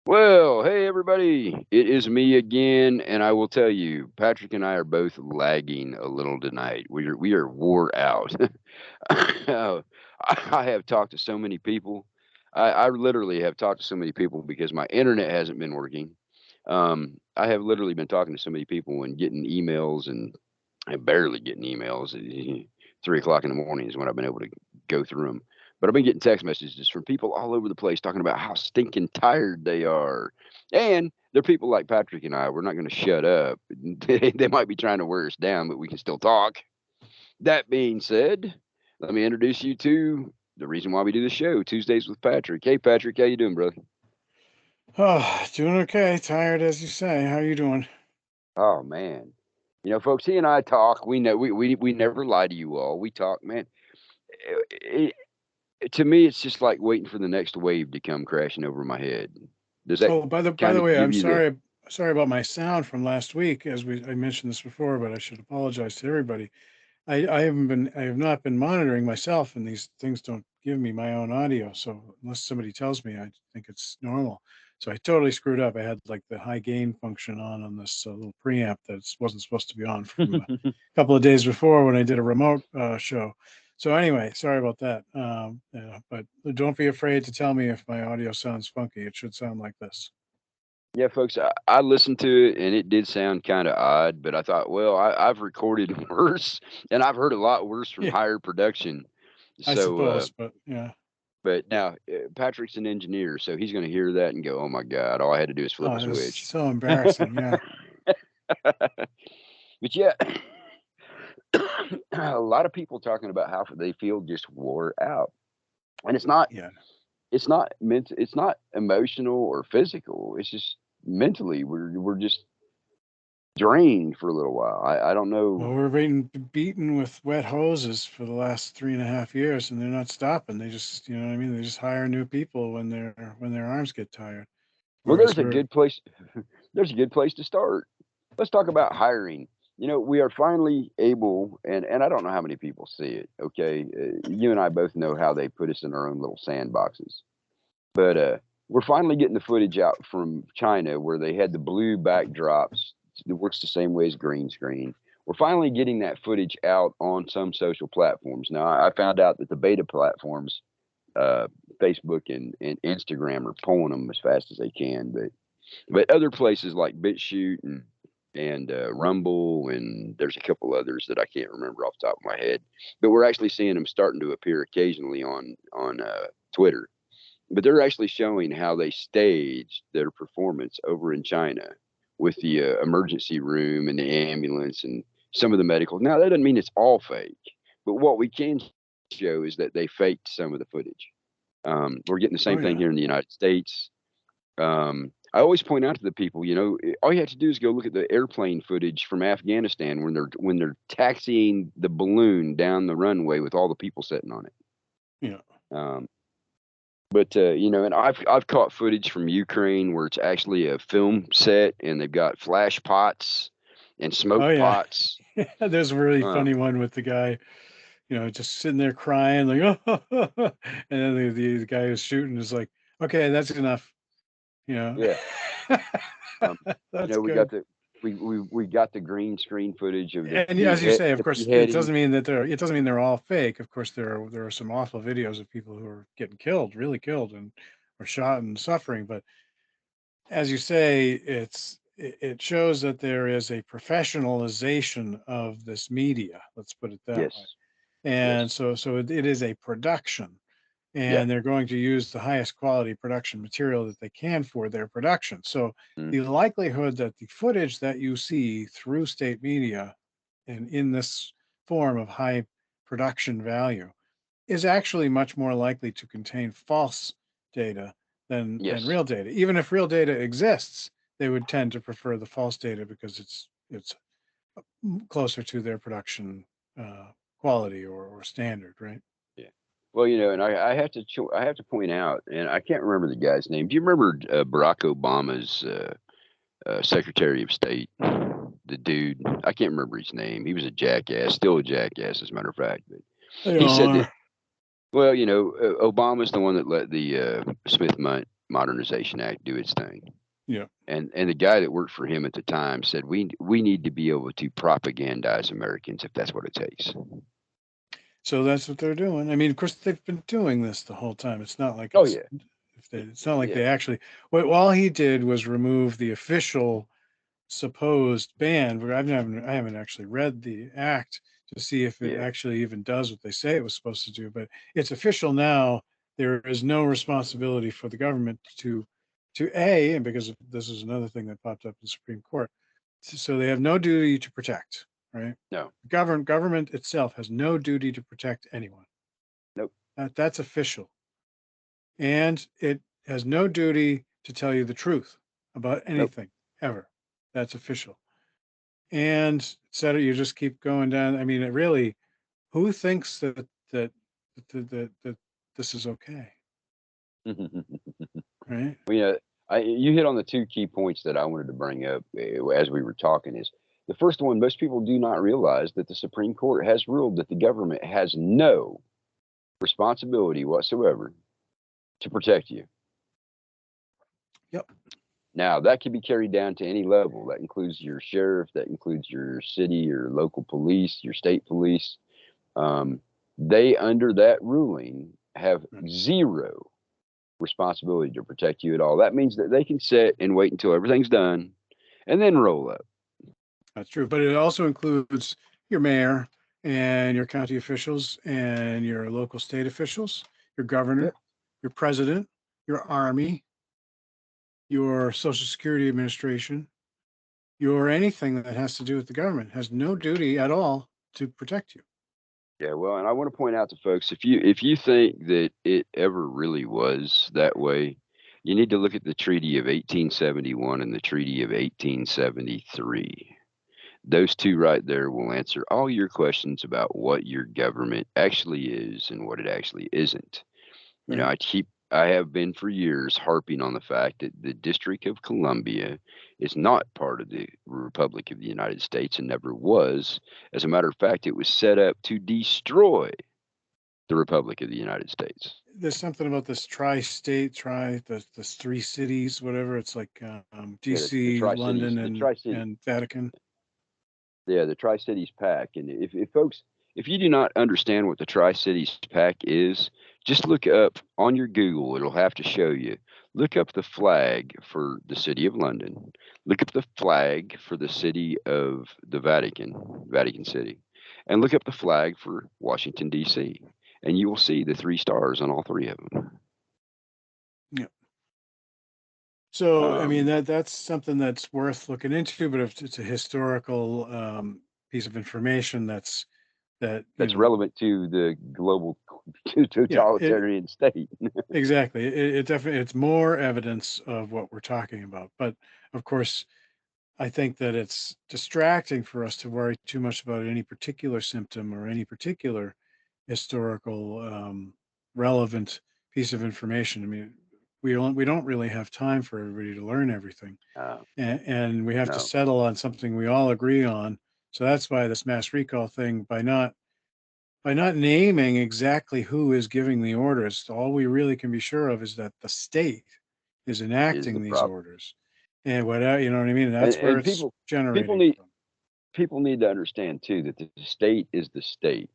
Well, hey everybody, it is me again, and I will tell you, Patrick and I are both lagging a little tonight. We are wore out. Uh, I have talked to so many people. I literally have talked to so many people because my internet hasn't been working. I have literally been talking to so many people and getting emails, and I'm barely getting emails. 3 o'clock in the morning is when I've been able to go through them. But I've been getting text messages from people all over the place talking about how stinking tired they are. And they're people like Patrick and I. We're not going to shut up. They might be trying to wear us down, but we can still talk. That being said, let me introduce you to the reason why we do the show, Tuesdays with Patrick. Hey, Patrick, how you doing, brother? Oh, doing okay. Tired, as you say. How are you doing? Oh man, folks, he and I talk. We know we never lie to you all. We talk, man. It, to me, it's just like waiting for the next wave to come crashing over my head. Does that Oh, by kind the of way, give I'm you the? sorry about my sound from last week. I mentioned this before, but I should apologize to everybody. I have not been monitoring myself, and these things don't give me my own audio. So unless somebody tells me, I think it's normal. So I totally screwed up. I had like the high gain function on this little preamp that wasn't supposed to be on from a couple of days before when I did a remote show. So anyway, sorry about that. Yeah, but don't be afraid to tell me if my audio sounds funky. It should sound like this. Yeah, folks, I listened to it and it did sound kind of odd, but I thought, well, I've recorded worse and I've heard a lot worse from Yeah, higher production. I So, suppose, but yeah. but now Patrick's an engineer, so he's going to hear that and go, oh my God, all I had to do is flip Oh, a it was switch. so embarrassing. Yeah. But yeah, a lot of people talking about how they feel just wore out. And Yeah. it's not emotional or physical. It's just mentally we're just drained for a little while. I don't Well, know. we're being beaten with wet hoses for the last 3.5 years, and they're not stopping. They just, you know what I mean? They just hire new people when their arms get tired. Well, Whereas we're, there's a good place to start. Let's talk about hiring. We are finally able, and I don't know how many people see it. Okay, you and I both know how they put us in our own little sandboxes, but we're finally getting the footage out from China where they had the blue backdrops. It works the same way as green screen. We're finally getting that footage out on some social platforms. Now, I found out that the beta platforms, uh, Facebook and Instagram, are pulling them as fast as they can, but other places like BitChute and Rumble, and there's a couple others that I can't remember off the top of my head. But we're actually seeing them starting to appear occasionally on Twitter. But they're actually showing how they staged their performance over in China with the emergency room and the ambulance and some of the medical. Now that doesn't mean it's all fake, but what we can show is that they faked some of the footage. We're getting the same oh thing here yeah, in the United States. I always point out to the people, all you have to do is go look at the airplane footage from Afghanistan when they're taxiing the balloon down the runway with all the people sitting on it. yeah, Um, but and I've caught footage from Ukraine where it's actually a film set and they've got flash pots and oh smoke yeah. pots. There's a really Um, funny one with the guy, just sitting there crying, like, and then the guy who's shooting is like, okay, that's enough, you know. yeah, um, That's we got good. we got the green screen footage of And as you say, of the course, beheading. it doesn't mean they're all fake. Of course, there are some awful videos of people who are getting killed, really killed, and or shot and suffering. But as you say, it shows that there is a professionalization of this media. Let's put it that way. Yes, And yes, so it is a production, yeah. and they're going to use the highest quality production material that they can for their production. So Mm, the likelihood that the footage that you see through state media and in this form of high production value is actually much more likely to contain false data than yes. real data. Even if real data exists, they would tend to prefer the false data because it's closer to their production uh, quality or standard, right? Yeah. Well, and I have to point out, and I can't remember the guy's name. Do you remember Barack Obama's Secretary of State? The dude, I can't remember his name. He was a jackass, still a jackass, as a matter of fact. But They he said all that. are. Well, Obama's the one that let the Smith Modernization Act do its thing. Yeah. And the guy that worked for him at the time said we need to be able to propagandize Americans if that's what it takes. So that's what they're doing. I mean, of course, they've been doing this the whole time. It's not like Oh yeah, it's not like yeah, they actually. What all he did was remove the official supposed ban. But I haven't actually read the act to see if it yeah. actually even does what they say it was supposed to do. But it's official now. There is no responsibility for the government and because this is another thing that popped up in the Supreme Court. So they have no duty to protect, right? No, Government itself has no duty to protect anyone. nope. That's official. And it has no duty to tell you the truth about Nope. anything ever. That's official. And said you just keep going down. I mean, it really, who thinks that this is okay, right? Well, yeah, you hit on the two key points that I wanted to bring up as we were talking. Is the first one, most people do not realize that the Supreme Court has ruled that the government has no responsibility whatsoever to protect you. Yep. Now, that can be carried down to any level. That includes your sheriff, that includes your city, your local police, your state police. They, under that ruling, have zero responsibility to protect you at all. That means that they can sit and wait until everything's done and then roll up. That's true. But it also includes your mayor and your county officials and your local state officials, your governor, Yep. your president, your army, your Social Security Administration, your anything that has to do with the government has no duty at all to protect you. Yeah, well, and I want to point out to folks, if you think that it ever really was that way, you need to look at the Treaty of 1871 and the Treaty of 1873. Those two right there will answer all your questions about what your government actually is and what it actually isn't. You know, Right. I have been for years harping on the fact that the District of Columbia is not part of the Republic of the United States and never was. As a matter of fact, it was set up to destroy the Republic of the United States. There's something about this this three cities, whatever. It's like Yeah, the DC, Tri Cities, London, the Tri City, and Vatican. yeah, the Tri Cities Pack. And if folks, if you do not understand what the Tri Cities Pack is, just look up on your Google. It'll have to show you. Look up the flag for the city of London. Look up the flag for the city of the Vatican City, and look up the flag for Washington D.C. And you will see the three stars on all three of them. Yeah. So I mean Um, that's something that's worth looking into, but if it's a historical piece of information that that's relevant to the global yeah, totalitarian state. exactly. It definitely it's more evidence of what we're talking about. But of course, I think that it's distracting for us to worry too much about any particular symptom or any particular historical relevant piece of information. I mean, we don't really have time for everybody to learn everything, Uh, and we have to no, settle on something we all agree on. So that's why this mass recall thing, by not naming exactly who is giving the orders, all we really can be sure of is that the state is is the enacting these problem. orders. And whatever, you know what I mean? That's where And it's people generating need from. people need to understand too that the state is the state.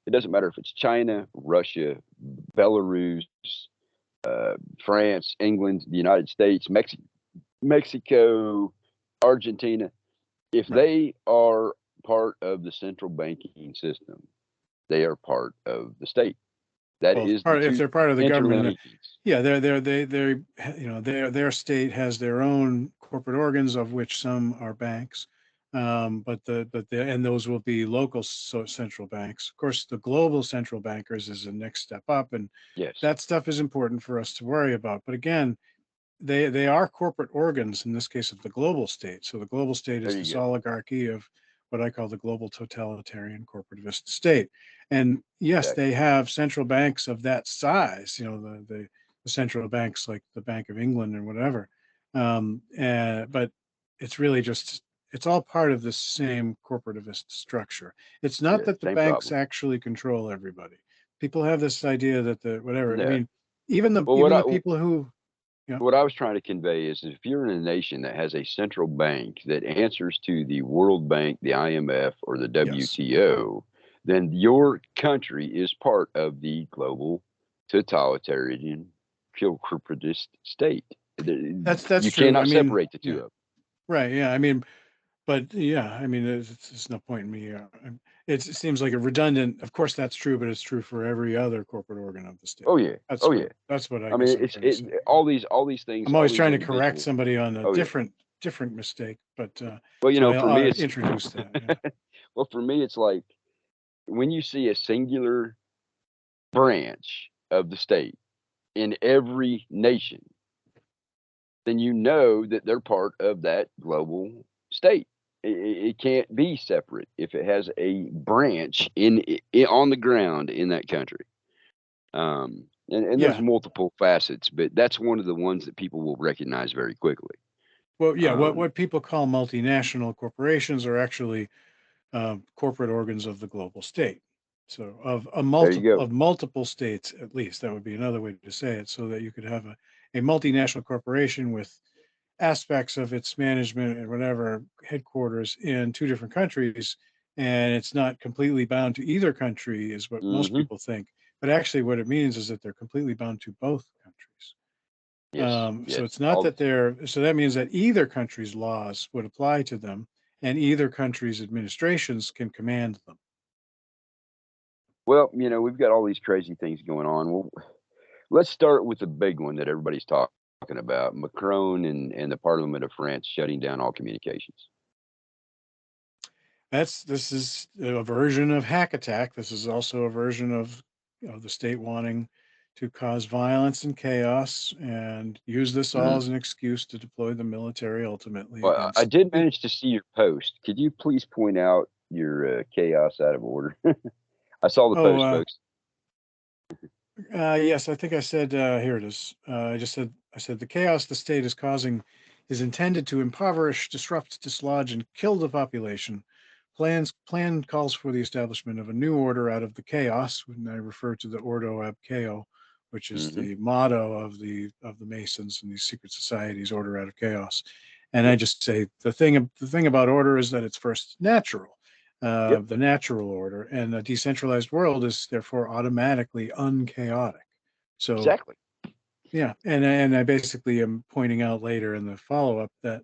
It doesn't matter if it's China, Russia, Belarus, France, England, the United States, Mexico, Argentina. If Right. they are part of the central banking system, they are part of the state. That Well, is the if two they're part of the government, interlinkings. yeah, their state has their own corporate organs, of which some are banks. And those will be local central banks. Of course, the global central bankers is the next step up, and Yes, that stuff is important for us to worry about. But again, they are corporate organs in this case of the global state. So the global state there is this you go. oligarchy of what I call the global totalitarian corporativist state. And yes, they Exactly. have central banks of that size, the central banks like the Bank of England or whatever. But it's really just it's all part of the same corporativist structure. It's not Yeah, that the same banks problem. actually control everybody. People have this idea that the whatever. I No. mean, Well, even the people who Yeah. What I was trying to convey is if you're in a nation that has a central bank that answers to the World Bank, the IMF, or the Yes. WTO, then your country is part of the global totalitarian corporatist state. That's You true. I cannot mean, separate the two yeah. of them. Right. Yeah. I mean, but yeah, I mean, there's no point in me. It seems like a redundant. Of course, that's true, but it's true for every other corporate organ of the state. Oh yeah, oh yeah. That's what I I mean, guess I'm trying to say. Yeah. all these things, I'm all always these trying to correct individuals. somebody on a Oh yeah. different mistake, but Well, so for I'll me, it's introduce that. Yeah. well, for me, it's like when you see a singular branch of the state in every nation, then you know that they're part of that global state. It can't be separate if it has a branch on the ground in that country. And there's Yeah. multiple facets, but that's one of the ones that people will recognize very quickly. Well, yeah. Um, What people call multinational corporations are actually corporate organs of the global state. So there you go. of multiple states, at least that would be another way to say it, so that you could have a multinational corporation with aspects of its management and whatever headquarters in two different countries, and it's not completely bound to either country, is what most Hmm. people think. But actually, what it means is that they're completely bound to both countries. Yes, So yes. it's not All that they're, so that means that either country's laws would apply to them and either country's administrations can command them. well, we've got all these crazy things going on. Well, let's start with the big one that everybody's talking about: Macron and the Parliament of France shutting down all communications. This is a version of hack attack. This is also a version of the state wanting to cause violence and chaos and use this all Mhm. as an excuse to deploy the military ultimately Well, I against did people. manage to see your post. Could you please point out your chaos out of order? I saw the Oh, post, folks. yes, I think I said, here it is. I said the chaos the state is causing is intended to impoverish, disrupt, dislodge, and kill the population. Plan calls for the establishment of a new order out of the chaos, when I refer to the Ordo ab Chao, which is Hmm. the motto of the Masons and these secret societies, order out of chaos. And I Yep, just say the thing about order is that it's first natural, yep, the natural order, and a decentralized world is therefore automatically unchaotic. So exactly. yeah, and I basically am pointing out later in the follow up that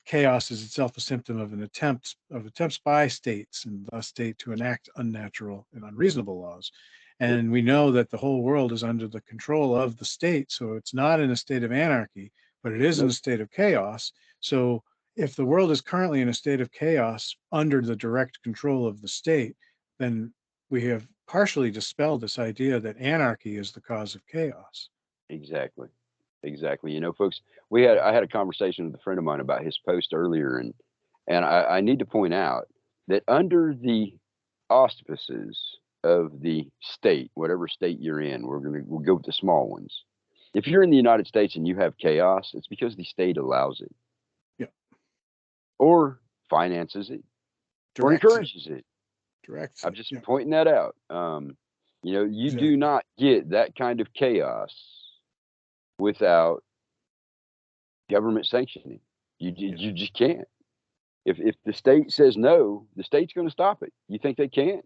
chaos is itself a symptom of attempts by states and the state to enact unnatural and unreasonable laws. Yep, And we know that the whole world is under the control of the state, so it's not in a state of anarchy, but it is in a nope, state of chaos. So if the world is currently in a state of chaos under the direct control of the state, then we have partially dispelled this idea that anarchy is the cause of chaos. exactly, exactly. Folks, I had a conversation with a friend of mine about his post earlier, and I need to point out that under the auspices of the state, whatever state you're in, we'll go with the small ones. If you're in the United States and you have chaos, it's because the state allows it, Yeah, or finances it, or directs it, encourages it. directs I'm it. just Yeah, pointing that out. You do exactly. not get that kind of chaos without government sanctioning. Yeah. You just can't. If the state says no, the state's going to stop it. You think they can't?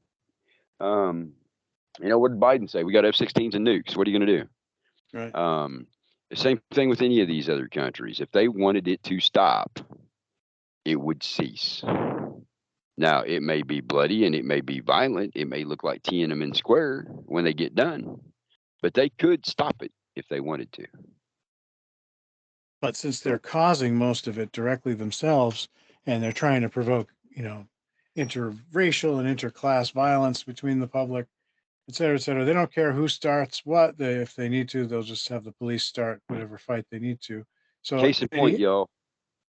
Um, what did Biden say? We got F-16s and nukes. What are you going to Right. do? The same thing with any of these other countries. If they wanted it to stop, it would cease. Now, it may be bloody and it may be violent. It may look like Tiananmen Square when they get done, but they could stop it if they wanted to. But since they're So, causing most of it directly themselves, and they're trying to provoke, interracial and interclass violence between the public, et cetera, they don't care who starts what. If they need to, they'll just have the police start whatever fight they need to. So, case in point, y'all.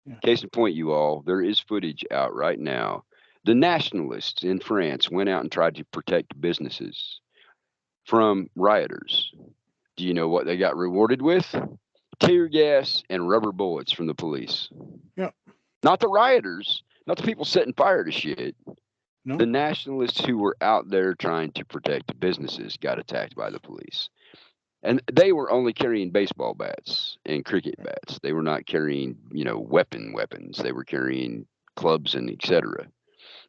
yeah, Case in point, you all. There is footage out right now. The nationalists in France went out and tried to protect businesses from rioters. Do you know what they got rewarded with? Tear gas and rubber bullets from the police. yeah, Not the rioters, not the people setting fire to shit. The no, nationalists who were out there trying to protect the businesses got attacked by the police. And they were only carrying baseball bats and cricket bats. They were not carrying, weapons. They were carrying clubs and etc.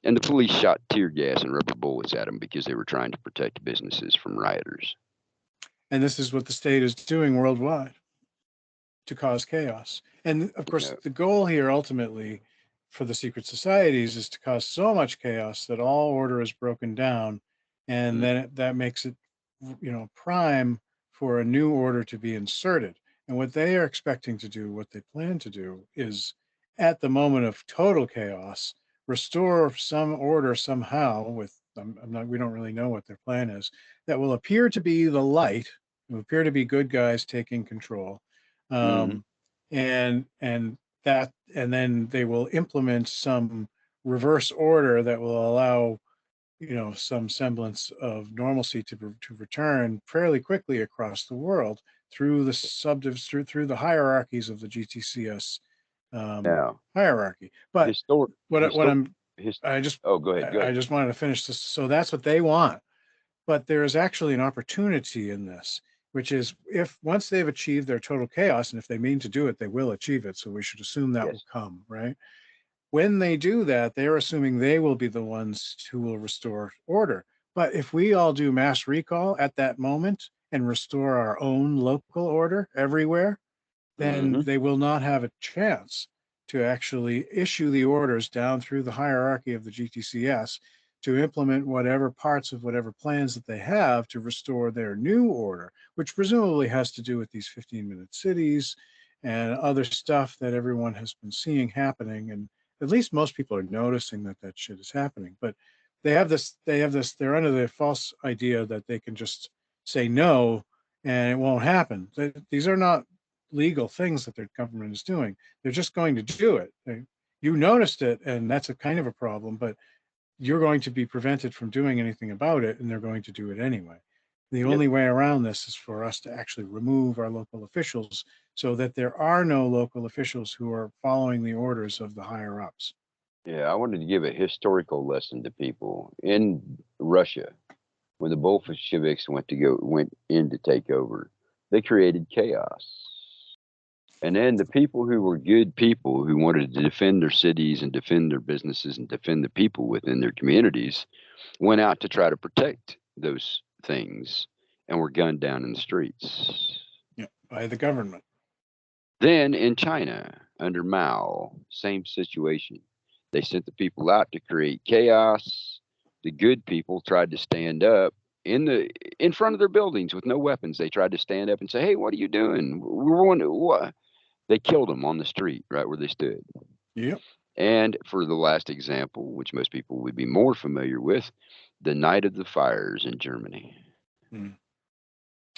And the police shot tear gas and rubber bullets at them because they were trying to protect businesses from rioters. And this is what the state is doing worldwide to cause chaos. And of You course, know, the goal here ultimately for the secret societies is to cause so much chaos that all order is broken down, and mm, then that makes it, prime for a new order to be inserted. And what they are expecting to do, what they plan to do, is at the moment of total chaos, restore some order somehow. With I'm not, we don't really know what their plan is. That will appear to be the light, will appear to be good guys taking control, hmm um, and then they will implement some reverse order that will allow, some semblance of normalcy to return fairly quickly across the world through the through the hierarchies of the GTCS, Now, hierarchy. But historic, what historic, I'm his. I just Oh, go ahead. Go I ahead. just wanted to finish this. So that's what they want. But there is actually an opportunity in this, which is, if once they've achieved their total chaos, and if they mean to do it, they will achieve it. So we should assume that will Yes. come, right? When they do that, they're assuming they will be the ones who will restore order. But if we all do mass recall at that moment and restore our own local order everywhere, then hmm they will not have a chance to actually issue the orders down through the hierarchy of the GTCS to implement whatever parts of whatever plans that they have to restore their new order, which presumably has to do with these 15-minute cities and other stuff that everyone has been seeing happening. And at least most people are noticing that that shit is happening. But they're under the false idea that they can just say no and it won't happen. These are not legal things that their government is doing. They're just going to do it. You noticed it, and that's a kind of a problem, but you're going to be prevented from doing anything about it, and they're going to do it anyway. The Yep. only way around this is for us to actually remove our local officials so that there are no local officials who are following the orders of the higher ups. Yeah, I wanted to give a historical lesson to people. In Russia, when the Bolsheviks went in to take over, they created chaos. And then the people who were good people who wanted to defend their cities and defend their businesses and defend the people within their communities went out to try to protect those things and were gunned down in the streets. Yeah, by the government. Then in China, under Mao, same situation. They sent the people out to create chaos. The good people tried to stand up in front of their buildings with no weapons. They tried to stand up and say, "Hey, what are you doing? We're going to what?" They killed them on the street right where they stood. Yep. And for the last example, which most people would be more familiar with, the Night of the Fires in Germany. Mm.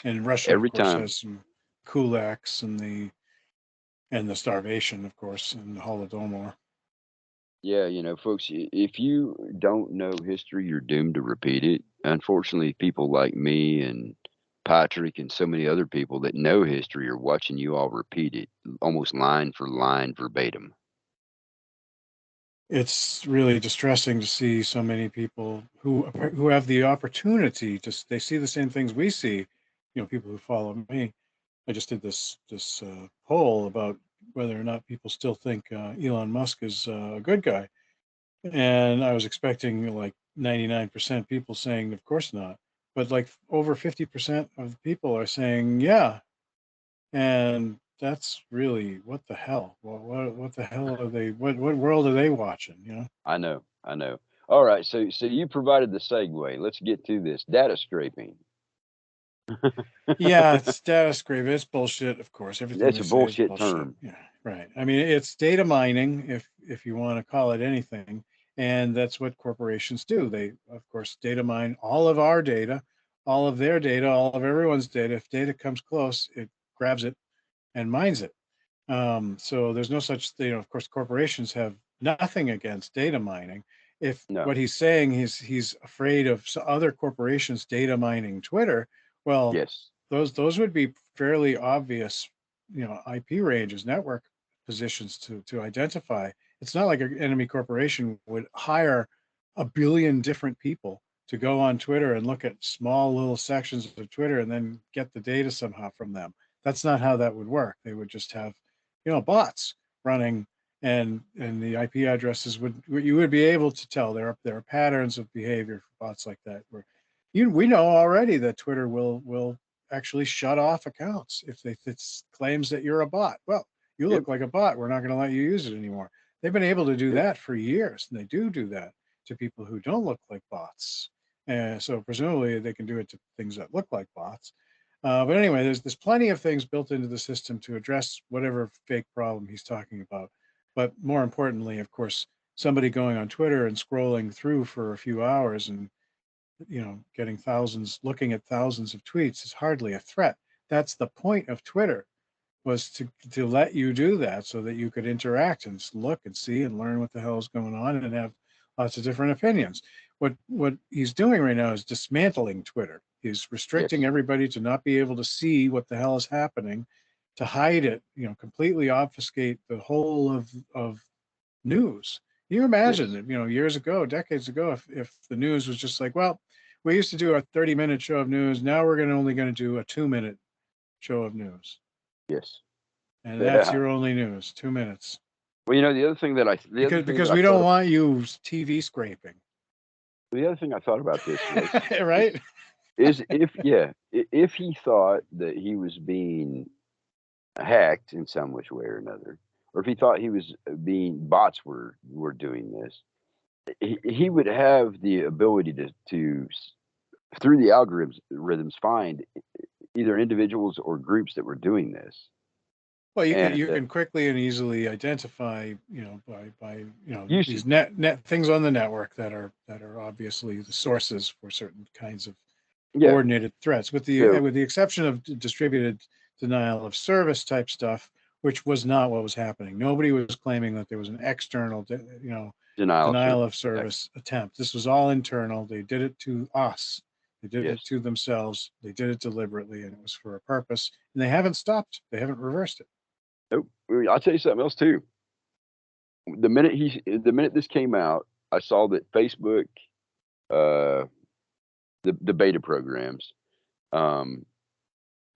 And Russia, of Every course, time, has some kulaks and the starvation, of course, and the Holodomor. yeah, folks, if you don't know history, you're doomed to repeat it. Unfortunately, people like me and Patrick and so many other people that know history are watching you all repeat it almost line for line verbatim. It's really distressing to see so many people who have the opportunity to they see the same things we see. People who follow me. I just did this poll about whether or not people still think Elon Musk is a good guy, and I was expecting like 99% people saying, of course not, but like over 50% of the people are saying, yeah. And that's really, what the hell? What the hell are they? What world are they watching? I know, I know. All right, so you provided the segue. Let's get to this data scraping. Yeah, it's data scrape. It's bullshit, of course. Everything That's they a say is bullshit bullshit. term. Yeah, right. I mean, it's data mining, if you want to call it anything, and that's what corporations do. They, of course, data mine all of our data, all of their data, all of everyone's data. If data comes close, it grabs it and mines it. So there's no such thing. Of course, corporations have nothing against data mining. If No. what he's saying he's afraid of other corporations data mining Twitter, well, Yes. those would be fairly obvious, IP ranges, network positions to identify. It's not like an enemy corporation would hire a billion different people to go on Twitter and look at small little sections of Twitter and then get the data somehow from them. That's not how that would work. They would just have, bots running, and the IP addresses you would be able to tell there are patterns of behavior for bots like that where we know already that Twitter will actually shut off accounts if it claims that you're a bot. Well, you Yep. look like a bot. We're not going to let you use it anymore. They've been able to do Yep. that for years, and they do that to people who don't look like bots. And so presumably they can do it to things that look like bots. But anyway, there's plenty of things built into the system to address whatever fake problem he's talking about. But more importantly, of course, somebody going on Twitter and scrolling through for a few hours and looking at thousands of tweets is hardly a threat. That's the point of Twitter, was to let you do that so that you could interact and look and see and learn what the hell is going on and have lots of different opinions. What he's doing right now is dismantling Twitter. He's restricting Yes. everybody to not be able to see what the hell is happening, to hide it, completely obfuscate the whole of news. Can you imagine Yes. that, years ago, decades ago, if the news was just like, well, we used to do a 30-minute show of news. Now we're only going to do a 2-minute show of news. Yes. And that's Yeah. your only news, 2 minutes. Well, the other thing that Because I we thought don't want you TV scraping. the other thing I thought about this was Right? if he thought that he was being hacked in some which way or another, or if he thought he was being bots were doing this, he would have the ability to through the algorithms find either individuals or groups that were doing this. Well, you can And you can quickly and easily identify, by these usage. net things on the network that are obviously the sources for certain kinds of Yeah. coordinated threats, with So the exception of distributed denial of service type stuff, which was not what was happening. Nobody was claiming that there was an external, denial of denial service of attack. service attempt. This was all internal. They did it to us. They did it Yes. to themselves. They did it deliberately, and it was for a purpose. And they haven't stopped. They haven't reversed it. Nope. I'll tell you something else too. The minute this came out, I saw that Facebook, uh, the beta programs, um,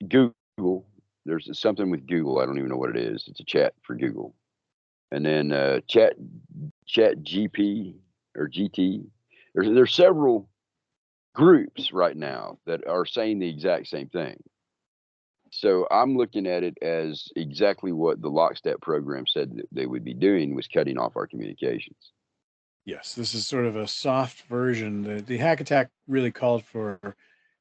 Google. There's something with Google. I don't even know what it is. It's a chat for Google, and then Chat GP or GT. There's several groups right now that are saying the exact same thing. So I'm looking at it as exactly what the Lockstep program said that they would be doing, was cutting off our communications. Yes, this is sort of a soft version. The hack attack really called for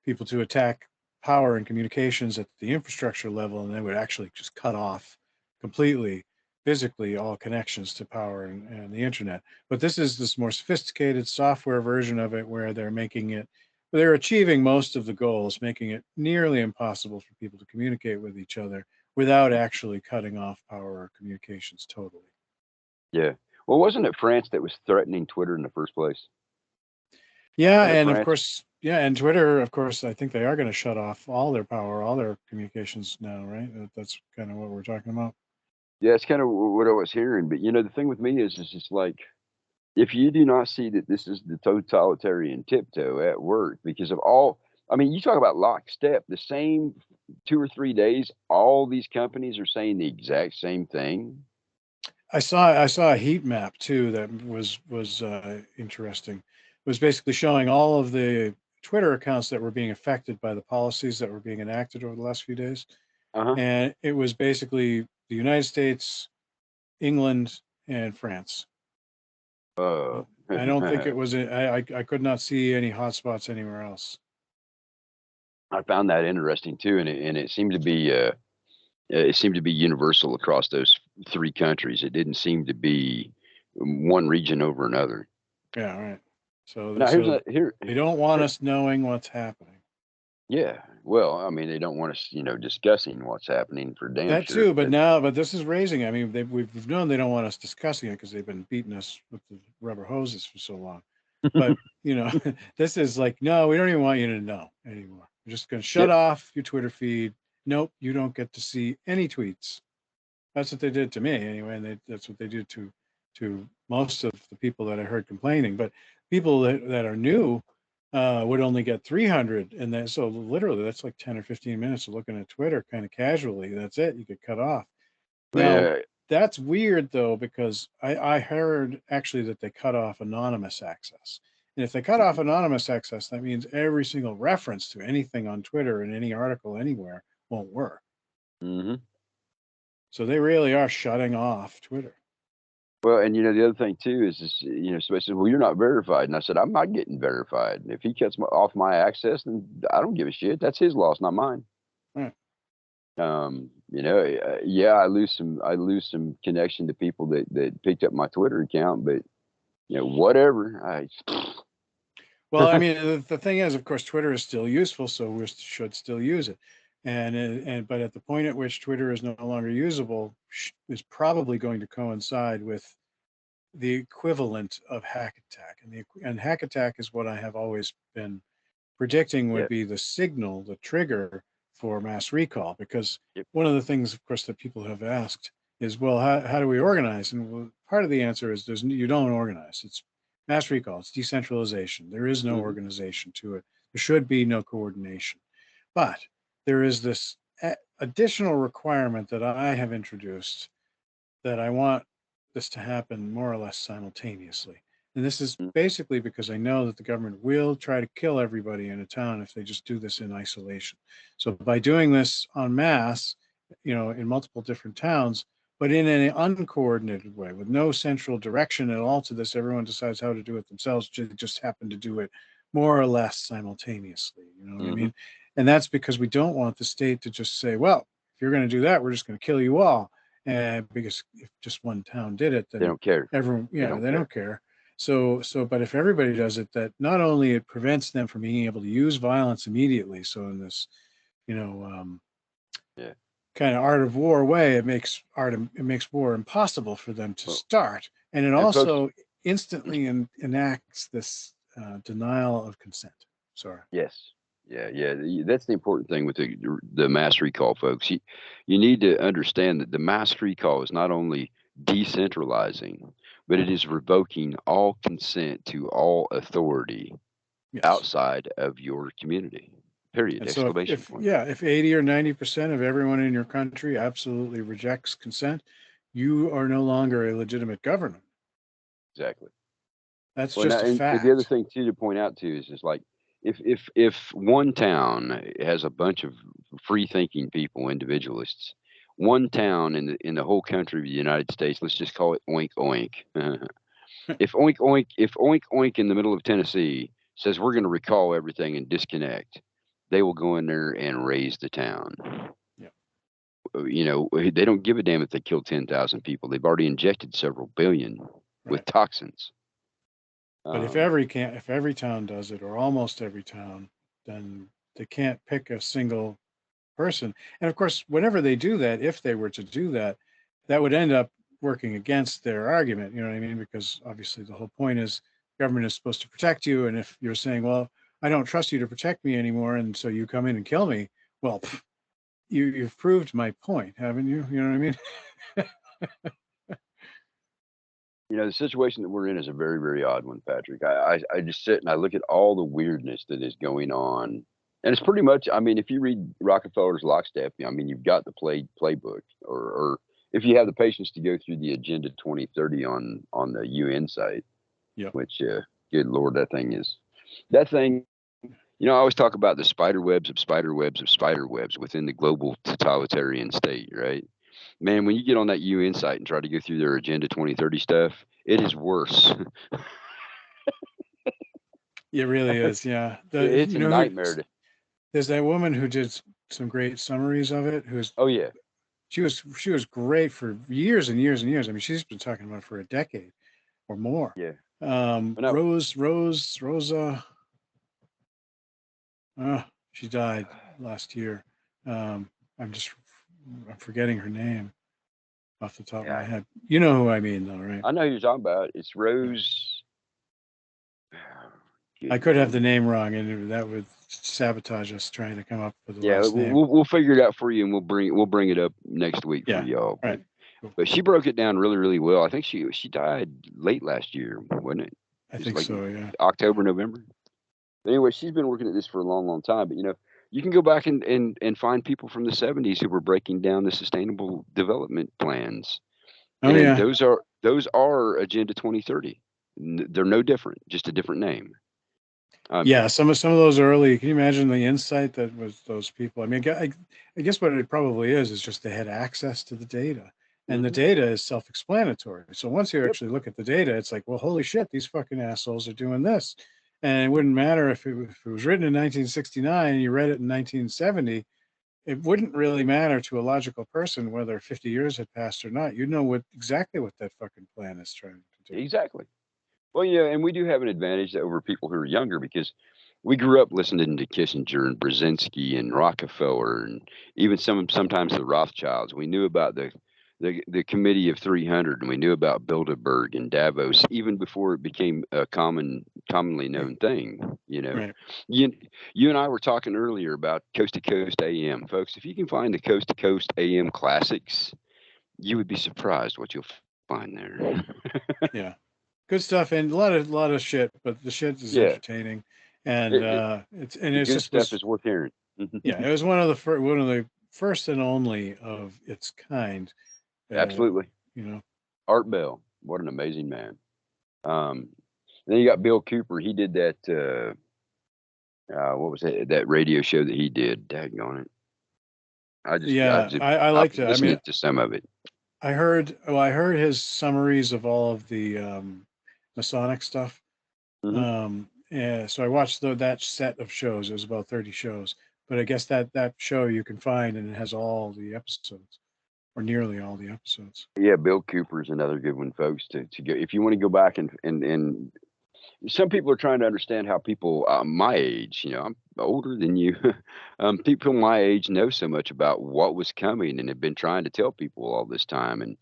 people to attack power and communications at the infrastructure level, and they would actually just cut off completely, physically, all connections to power and the internet. But this is this more sophisticated software version of it, where they're achieving most of the goals, making it nearly impossible for people to communicate with each other without actually cutting off power or communications totally. Yeah. Well, wasn't it France that was threatening Twitter in the first place? Yeah, Wasn't it and of France? course, and Twitter, of course, I think they are going to shut off all their power, all their communications now, right? That's kind of what we're talking about. Yeah, it's kind of what I was hearing. But the thing with me is just like, if you do not see that this is the totalitarian tiptoe at work, because of all, I mean, you talk about lockstep, the same 2 or 3 days, all these companies are saying the exact same thing. I saw a heat map too that was interesting. It was basically showing all of the Twitter accounts that were being affected by the policies that were being enacted over the last few days, Uh huh. and it was basically the United States, England, and France. Uh, I don't think it was. I could not see any hotspots anywhere else. I found that interesting too, and it seemed to be universal across those three countries. It didn't seem to be one region over another. Yeah, right. So Now here's so a here, they don't want here us knowing what's happening. yeah. Well, I mean, they don't want us, discussing what's happening for damn That sure. too, but this is raising. I mean, we've known they don't want us discussing it because they've been beating us with the rubber hoses for so long. But this is like, no, we don't even want you to know anymore. We're just going to shut Yep. off your Twitter feed. Nope, you don't get to see any tweets. That's what they did to me anyway, and that's what they did to most of the people that I heard complaining. But people that are new, would only get 300. And then, so literally that's like 10 or 15 minutes of looking at Twitter kind of casually. That's it. You get cut off. Now, Yeah. that's weird though, because I heard actually that they cut off anonymous access. And if they cut off anonymous access, that means every single reference to anything on Twitter and any article anywhere won't work. Mm-hmm. So they really are shutting off Twitter. Well, and the other thing too is somebody says, "Well, you're not verified," and I said, "I'm not getting verified. And if he cuts off my access, then I don't give a shit. That's his loss, not mine." Right. Yeah, I lose some connection to people that picked up my Twitter account, but whatever. Well, I mean, the thing is, of course, Twitter is still useful, so we should still use it. But at the point at which Twitter is no longer usable is probably going to coincide with the equivalent of hack attack, and hack attack is what I have always been predicting would Yeah. be the signal, the trigger for mass recall. Because Yep. one of the things, of course, that people have asked is, well, how do we organize? And well, part of the answer is you don't organize. It's mass recall. It's decentralization. There is no Mhm. organization to it. There should be no coordination. But there is this additional requirement that I have introduced that I want this to happen more or less simultaneously. And this is Mm. basically because I know that the government will try to kill everybody in a town if they just do this in isolation. So by doing this en masse, in multiple different towns, but in an uncoordinated way with no central direction at all to this, everyone decides how to do it themselves. They just happen to do it more or less simultaneously. You know what I Mhm. mean? And that's because we don't want the state to just say, well, if you're going to do that, we're just going to kill you all. And because if just one town did it, They then don't care. everyone, They yeah, don't they care. don't care. But if everybody does it, that not only it prevents them from being able to use violence immediately. So in this, you know, Yeah. kind of art of war way, it makes war impossible for them to Well, start, and it and folks, also instantly enacts this denial of consent. Sorry. yes. Yeah, yeah. That's the important thing with the mass recall, folks. You need to understand that the mass recall is not only decentralizing, but it is revoking all consent to all authority Yes. outside of your community. Period. And so Exclamation if point. yeah, if 80 or 90% of everyone in your country absolutely rejects consent, you are no longer a legitimate government. Exactly. That's Well, now, just a and the other fact. thing too to point out too is like if one town has a bunch of free thinking people, individualists, one town in the whole country of the United States, let's just call it Oink Oink. If Oink Oink in the middle of Tennessee says we're going to recall everything and disconnect, they will go in there and raise the town. Yeah. They don't give a damn if they kill 10,000 people. They've already injected several billion with Right. toxins. But if every town does it, or almost every town, then they can't pick a single person. And of course, whenever they do that, if they were to do that, that would end up working against their argument. You know what I mean? Because obviously the whole point is government is supposed to protect you. And if you're saying, well, I don't trust you to protect me anymore, and so you come in and kill me, well, you've proved my point, haven't you? You know what I mean? The situation that we're in is a very, very odd one, Patrick. I just sit and I look at all the weirdness that is going on, and it's pretty much. I mean, if you read Rockefeller's Lockstep, I mean, you've got the playbook, or if you have the patience to go through the Agenda 2030 on the UN site, Yep. which, good lord, that thing. I always talk about the spider webs of spider webs of spider webs within the global totalitarian state, right? Man, when you get on that UN site and try to go through their Agenda 2030 stuff, it is worse. It really is. Yeah. It's a nightmare to. There's that woman who did some great summaries of it, Oh yeah, she was great for years and years and years. I mean, she's been talking about it for a decade or more. yeah. But no, Rosa, she died last year. Um, I'm forgetting her name off the top of my yeah, head. You know who I mean, though, right? I know who you're talking about. It's Yeah. Rose. I Good could have the lord. name wrong, and that would sabotage us trying to come up with the Yeah, last name. we'll figure it out for you, and we'll bring it up next week for Yeah. y'all. All But right. Cool. but she broke it down really, really well. I think she died late last year, wasn't it? I It's think like so. Yeah. October, November. Anyway, she's been working at this for a long, long time. But you can go back and find people from the '70s who were breaking down the sustainable development plans, Oh and yeah. those are Agenda 2030. They're no different, just a different name. Yeah, some of those early, can you imagine the insight that was those people? I mean, I guess what it probably is just they had access to the data, and the Mhm. data is self-explanatory. So once you Yep. actually look at the data, it's like, well, holy shit, these fucking assholes are doing this. And it wouldn't matter if it was written in 1969 and you read it in 1970, it wouldn't really matter to a logical person whether 50 years had passed or not. You know exactly what that fucking plan is trying to do. Exactly. Well, and we do have an advantage over people who are younger because we grew up listening to Kissinger and Brzezinski and Rockefeller and even sometimes the Rothschilds. We knew about the Committee of 300, and we knew about Bilderberg and Davos even before it became a commonly Right. known thing. Right. You you and I were talking earlier about Coast to Coast AM, folks. If you can find the Coast to Coast AM classics, you would be surprised what you'll find there. Yeah. Good stuff and a lot of shit, but the shit is Yeah, entertaining, and it, the it's good just stuff was is worth hearing. yeah, it was one of the first and only of its kind. Uh, Absolutely. you know, Art Bell, what an amazing man. Um, then you got Bill Cooper. He did that. What was that radio show that he did? Daggone it! yeah, I I've liked been it. I mean, listening to some of it. I heard his summaries of all of the Masonic stuff. Hmm. Yeah, so I watched that set of shows. It was about 30 shows, but I guess that show you can find and it has all the episodes or nearly all the episodes. Yeah, Bill Cooper is another good one, folks. To go if you want to go back and some people are trying to understand how people my age, I'm older than you. People my age know so much about what was coming and have been trying to tell people all this time, and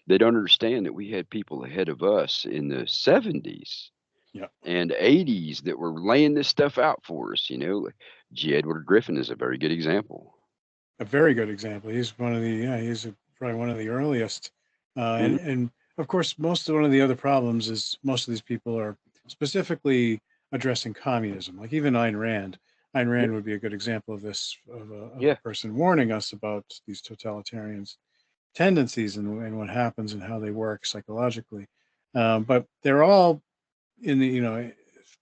they don't understand that we had people ahead of us in the '70s Yeah. and '80s that were laying this stuff out for us. G. Edward Griffin is a very good example. A very good example. He's one of the yeah, probably one of the earliest. Hmm. And of course, one of the other problems is most of these people are specifically addressing communism. Like even Ayn Rand. Ayn Yeah, Rand would be a good example of this of a yeah. person warning us about these totalitarian tendencies and what happens and how they work psychologically. But they're all in the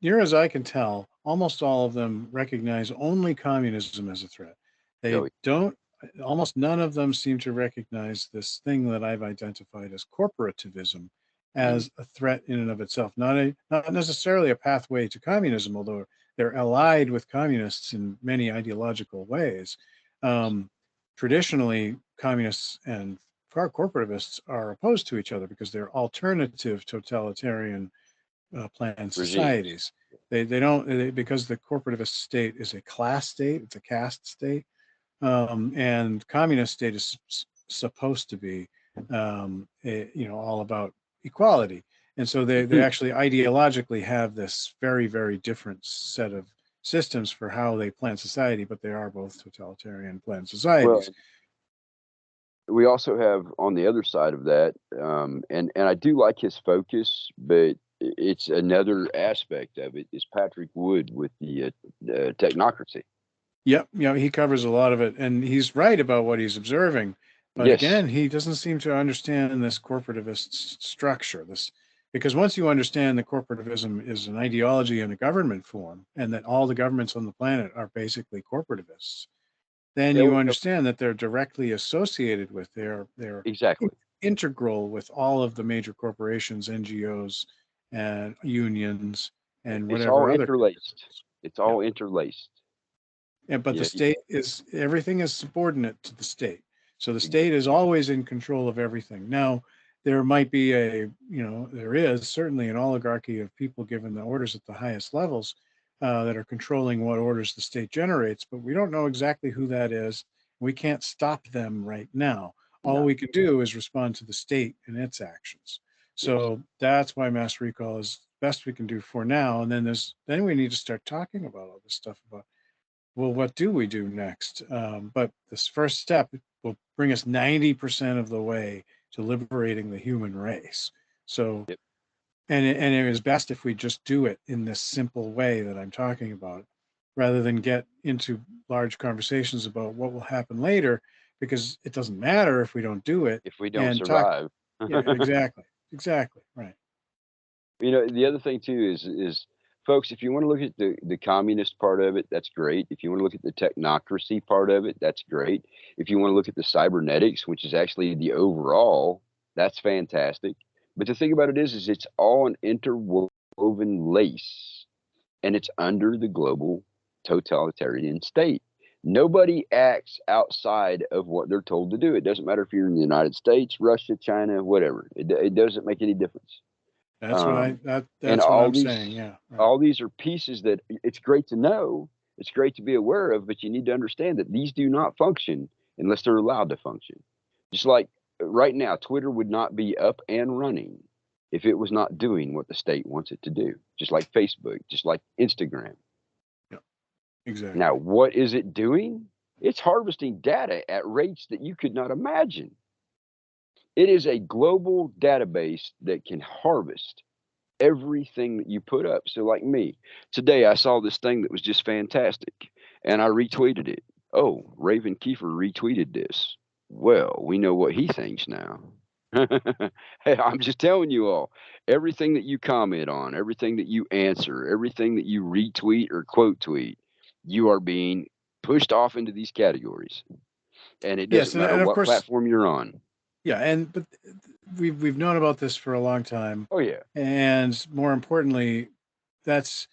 near as I can tell, almost all of them recognize only communism as a threat. They Oh, don't. Almost none of them seem to recognize this thing that I've identified as corporativism mm, as a threat in and of itself. Not necessarily a pathway to communism, although they're allied with communists in many ideological ways. Um, Traditionally, communists and corporativists are opposed to each other because they're alternative totalitarian planned regimes. societies. They don't because the corporativist state is a class state, it's a caste state, and communist state is supposed to be all about equality. And so they actually ideologically have this very very different set of systems for how they plan society, but they are both totalitarian planned societies. Well, we also have on the other side of that, and I do like his focus, but it's another aspect of it is Patrick Wood with the technocracy. Yep, he covers a lot of it, and he's right about what he's observing. But Yes. again, he doesn't seem to understand this corporativist structure. This because once you understand that corporativism is an ideology in a government form, and that all the governments on the planet are basically corporativists, then Yeah, you well, understand that they're directly associated with they're exactly. integral with all of the major corporations, NGOs, and unions, and It's whatever all other interlaced. corporations. It's Yeah. all interlaced. But the Yeah. state is everything is subordinate to the state. So the Ex- state is always in control of everything. Now, there might be there is certainly an oligarchy of people given the orders at the highest levels that are controlling what orders the state generates, but we don't know exactly who that is. We can't stop them right now. All No. we can do is respond to the state and its actions. Yes. So that's why mass recall is best we can do for now. And then we need to start talking about all this stuff about, well, what do we do next? But this first step will bring us 90% of the way to liberating the human race. So Yep. And it is best if we just do it in this simple way that I'm talking about, rather than get into large conversations about what will happen later, because it doesn't matter if we don't do it. if we don't And talk, survive. yeah, exactly, right. The other thing too is folks, if you want to look at the communist part of it, that's great. If you want to look at the technocracy part of it, that's great. If you want to look at the cybernetics, which is actually the overall, that's fantastic. But the thing about it is it's all an interwoven lace, and it's under the global totalitarian state. Nobody acts outside of what they're told to do. It doesn't matter if you're in the United States, Russia, China, whatever. It doesn't make any difference. Um, and That's what I'm saying. Yeah, right. all these are pieces that it's great to know, it's great to be aware of, but you need to understand that these do not function unless they're allowed to function. Just like right now, Twitter would not be up and running if it was not doing what the state wants it to do. Just like Facebook, just like Instagram. Yeah, exactly. Now, what is it doing? It's harvesting data at rates that you could not imagine. It is a global database that can harvest everything that you put up. So, like me, today I saw this thing that was just fantastic and I retweeted it. Oh, Raven Kiefer retweeted this. Well, we know what he thinks now. Hey, I'm just telling you all, everything that you comment on, everything that you answer, everything that you retweet or quote tweet, you are being pushed off into these categories. And it Yes, doesn't matter and of what course, platform you're on. yeah, but we've known about this for a long time, Oh, yeah. and more importantly, that's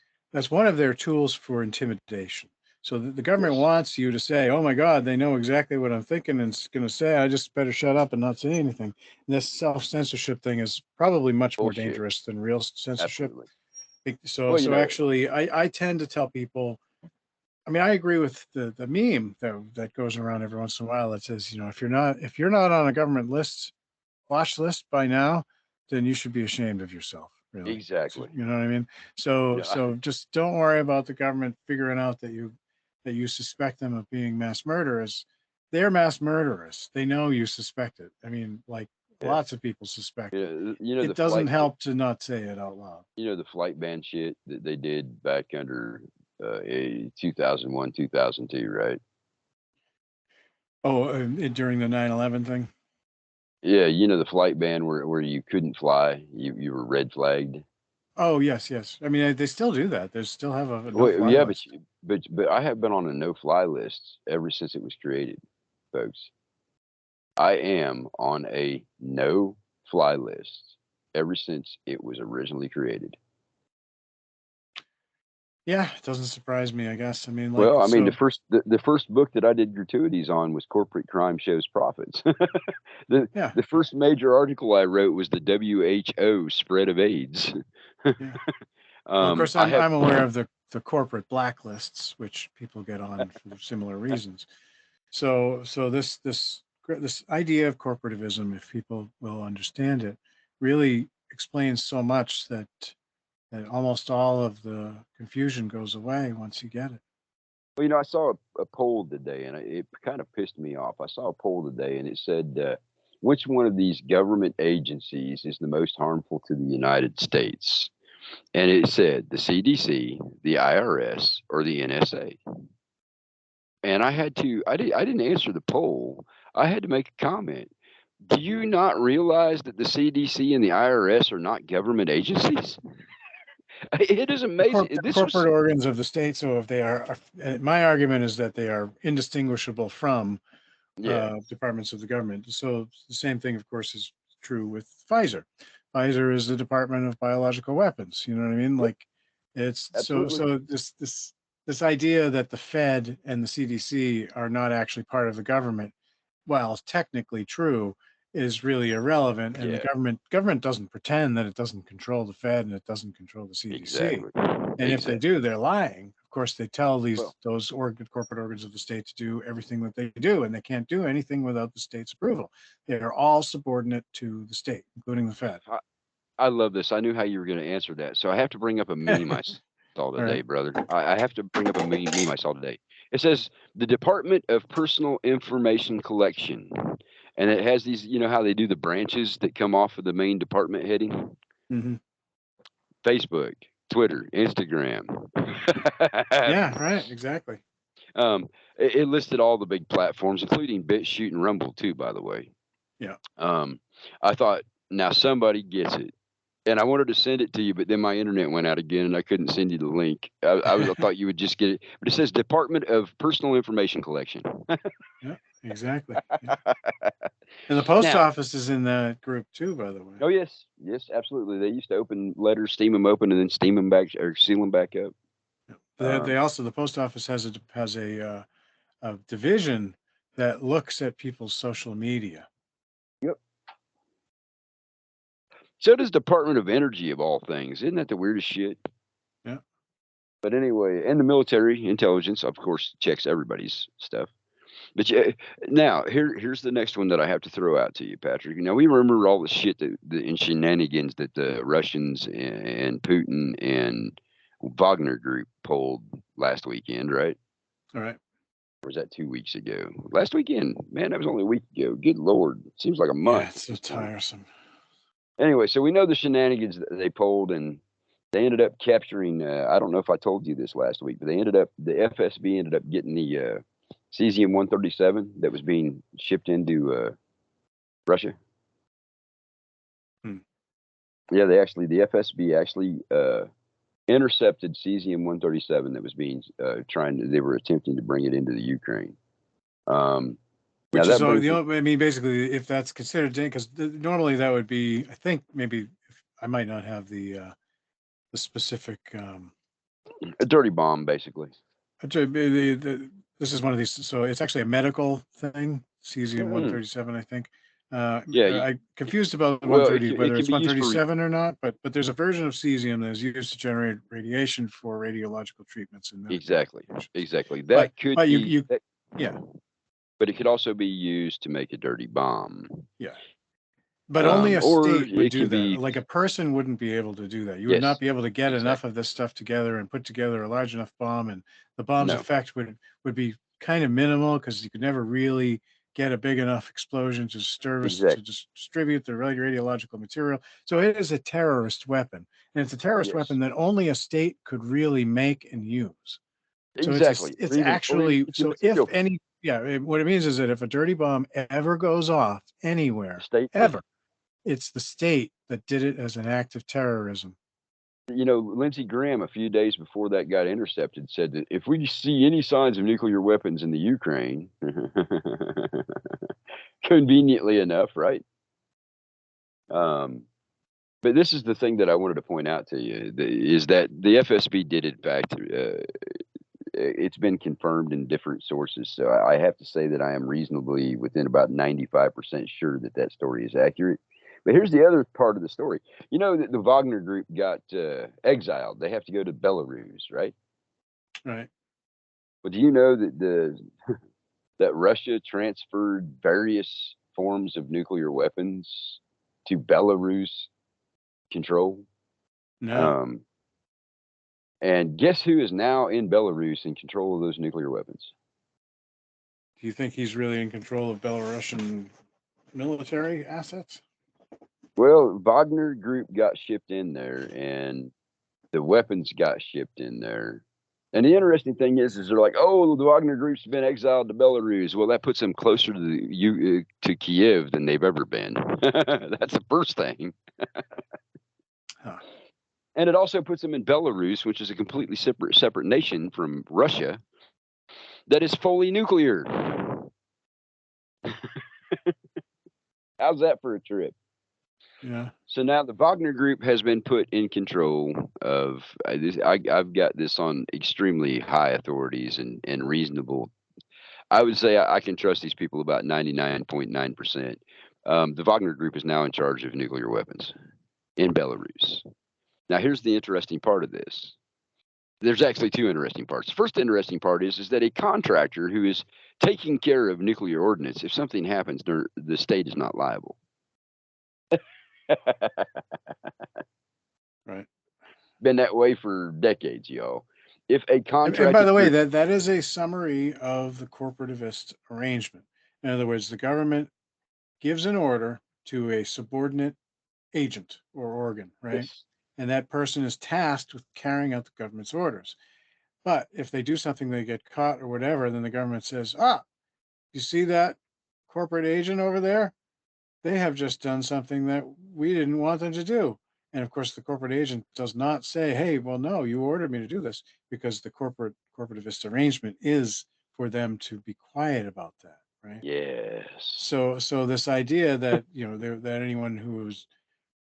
one of their tools for intimidation. So the government Yes. wants you to say, "Oh my God, they know exactly what I'm thinking and it's going to say. I just better shut up and not say anything." And this self-censorship thing is probably much more Bullshit. dangerous than real censorship. Absolutely. So Well, actually, I tend to tell people. I mean, I agree with the meme that goes around every once in a while that says, if you're not on a government watch list by now, then you should be ashamed of yourself, really. So, exactly. you know what I mean? You know, So just don't worry about the government figuring out that you suspect them of being mass murderers. They're mass murderers. They know you suspect it. I mean, like yeah. lots of people suspect it. The It doesn't flight, help to not say it out loud. the flight ban shit that they did back under 2001, 2002, right? Oh, during the 9/11 thing. Yeah, the flight ban where you couldn't fly, you were red flagged. Oh, yes. I mean, they still do that. They still have a Well, no-fly yeah, list. but I have been on a no fly list ever since it was created, folks. I am on a no fly list ever since it was originally created. Yeah, it doesn't surprise me, I guess. I mean, like, Well, I mean, so the first book that I did gratuities on was Corporate Crime Shows Profits. the yeah, the first major article I wrote was the WHO spread of AIDS. yeah. Well, of course, I have I'm aware of the corporate blacklists, which people get on for similar reasons. So this idea of corporativism, if people will understand it, really explains so much that almost all of the confusion goes away once you get it. well, I saw a poll today, and it kind of pissed me off. I saw a poll today, and it said, which one of these government agencies is the most harmful to the United States? And it said the CDC, the IRS, or the NSA. And I didn't answer the poll. I had to make a comment. Do you not realize that the CDC and the IRS are not government agencies? It is amazing. This was Corporate organs of the state. So if they my argument is that they are indistinguishable from yeah, departments of the government. So the same thing, of course, is true with Pfizer. Pfizer is the Department of Biological Weapons. You know what I mean? yep, Like it's absolutely. this idea that the Fed and the CDC are not actually part of the government, while technically true, is really irrelevant. And the Yeah, government doesn't pretend that it doesn't control the Fed and it doesn't control the CDC. exactly. And if they Exactly. do, they're lying. Of course, they tell Well, those corporate organs of the state to do everything that they do, and they can't do anything without the state's approval. They are all subordinate to the state, including the Fed. I, I love this. I knew how you were going to answer that. So I have to bring up a meme I saw All right. today, brother. I have to bring up a meme I saw today. It says the Department of Personal Information Collection. And it has these, how they do the branches that come off of the main department heading. Hmm. Facebook, Twitter, Instagram. Yeah, right, exactly. It listed all the big platforms, including BitChute and Rumble too, by the way. Yeah. Um, I thought, now somebody gets it. And I wanted to send it to you, but then my internet went out again, and I couldn't send you the link. I thought you would just get it, but it says Department of Personal Information Collection. Yeah, exactly. Yeah. And the post Now, office is in that group too, by the way. oh yes, yes, absolutely. They used to open letters, steam them open, and then steam them back or seal them back up. Yeah. They Um, also, the post office has a division that looks at people's social media. yep. So does Department of Energy of all things. Isn't that the weirdest shit? Yeah. But anyway, and the military intelligence, of course, checks everybody's stuff. But yeah, now here's the next one that I have to throw out to you, Patrick. Now we remember all the shit and shenanigans that the Russians and Putin and Wagner Group pulled last weekend, right? All right. Or was that 2 weeks ago? Last weekend, man, that was only a week ago. Good lord, seems like a Yeah, month it's at so this point. tiresome. Anyway, so we know the shenanigans that they pulled, and they ended up capturing. I don't know if I told you this last week, but the FSB ended up getting the cesium 137 that was being shipped into Russia. Hmm. Yeah, the FSB actually intercepted cesium 137 that was being they were attempting to bring it into the Ukraine. Now Which is that brings the it only, I mean, basically, if that's considered, because normally that would be, I think maybe if, I might not have the specific. a dirty bomb, basically. Actually, this is one of these. So it's actually a medical thing, cesium Mm. 137, I think. Yeah, I confused about well, 130, it whether can it's be used for 137 or not, but there's a version of cesium that is used to generate radiation for radiological treatments in medical exactly, applications. exactly. But That could but be that, yeah, but it could also be used to make a dirty bomb. yeah. But only a Or state would it do can that. be, Like a person wouldn't be able to do that. You would not yes, be able to get enough exactly. of this stuff together and put together a large enough bomb, and the bomb's No, effect would be kind of minimal because you could never really get a big enough explosion to exactly. just distribute the radiological material. So it is a terrorist weapon, and it's a Oh terrorist weapon yes, that only a state could really make and use. So exactly. it's Or even actually, keep the so if material from any, yeah, what it means is that if a dirty bomb ever goes off the anywhere, state. ever, it's the state that did it as an act of terrorism. Lindsey Graham, a few days before that got intercepted, said that if we see any signs of nuclear weapons in the Ukraine, conveniently enough, right? Um, but this is the thing that I wanted to point out to you is that the FSB did, in fact, it's been confirmed in different sources. So I have to say that I am reasonably within about 95% sure that that story is accurate. But here's the other part of the story. You know that the Wagner group got exiled. They have to go to Belarus, right? Right. But do you know that that Russia transferred various forms of nuclear weapons to Belarus control? No. Um, and guess who is now in Belarus in control of those nuclear weapons? Do you think he's really in control of Belarusian military assets? Well, Wagner Group got shipped in there, and the weapons got shipped in there. And the interesting thing is they're like, oh, the Wagner Group's been exiled to Belarus. Well, that puts them closer to to Kiev than they've ever been. That's the first thing, Huh. and it also puts them in Belarus, which is a completely separate nation from Russia that is fully nuclear. How's that for a trip? Yeah. So now the Wagner Group has been put in control of this. I've got this on extremely high authorities and reasonable. I would say I can trust these people about 99.9%. The Wagner Group is now in charge of nuclear weapons in Belarus. Now, here's the interesting part of this. There's actually two interesting parts. The first interesting part is that a contractor who is taking care of nuclear ordnance, if something happens, the state is not liable. Right. Been that way for decades, y'all. If a And by contracted the way, group, that is a summary of the corporativist arrangement. In other words, the government gives an order to a subordinate agent or organ, right? yes, and that person is tasked with carrying out the government's orders. But if they do something, they get caught or whatever, then the government says, "Ah, you see that corporate agent over there? They have just done something that we didn't want them to do." And of course, the corporate agent does not say, "Hey, well, no, you ordered me to do this," because the corporativist arrangement is for them to be quiet about that, right? Yes. So this idea that that anyone who's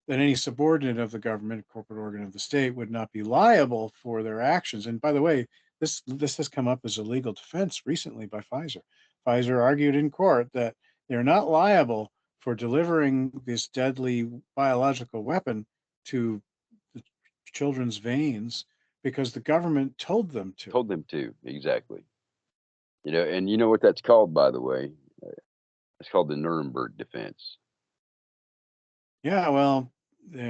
that any subordinate of the government, corporate organ of the state, would not be liable for their actions. And by the way, this has come up as a legal defense recently by Pfizer. Pfizer argued in court that they're not liable for delivering this deadly biological weapon to the children's veins because the government told them to. Told them to, exactly. And you know what that's called, by the way? It's called the Nuremberg defense. Yeah, well, it's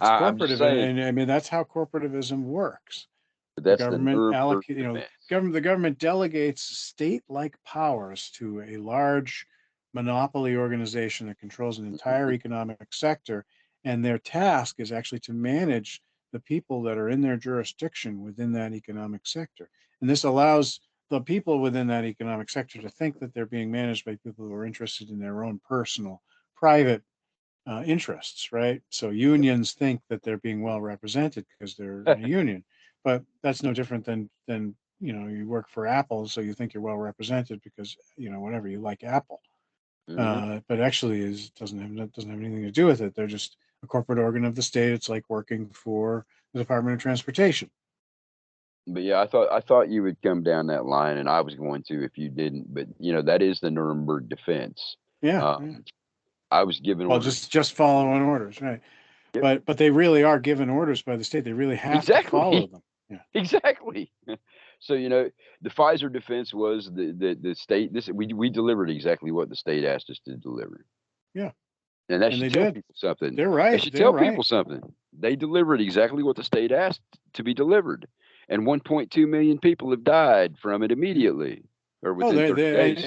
I'm just corporative, saying, and I mean that's how corporativism works. but The that's the government Nuremberg allocate, defense. the government delegates state-like powers to a large monopoly organization that controls an entire Mhm. economic sector, and their task is actually to manage the people that are in their jurisdiction within that economic sector. And this allows the people within that economic sector to think that they're being managed by people who are interested in their own personal, private interests, right? So unions think that they're being well represented because they're in a union, but that's no different than you work for Apple, so you think you're well represented because whatever you like Apple, Mhm. but actually is doesn't have anything to do with it. They're just a corporate organ of the state. It's like working for the Department of Transportation. But yeah, I thought you would come down that line, and I was going to if you didn't. But that is the Nuremberg defense. Yeah, yeah. Um, I was given Well, orders. just following orders, right? Yep, But they really are given orders by the state. They really have to follow exactly, them. Yeah, exactly. So the Pfizer defense was the state. We delivered exactly what the state asked us to deliver, yeah, and that and should they tell did. people something. They're That right. should They're tell people right. something. They delivered exactly what the state asked to be delivered, and 1.2 million people have died from it Yeah. immediately or Oh, within 30 days.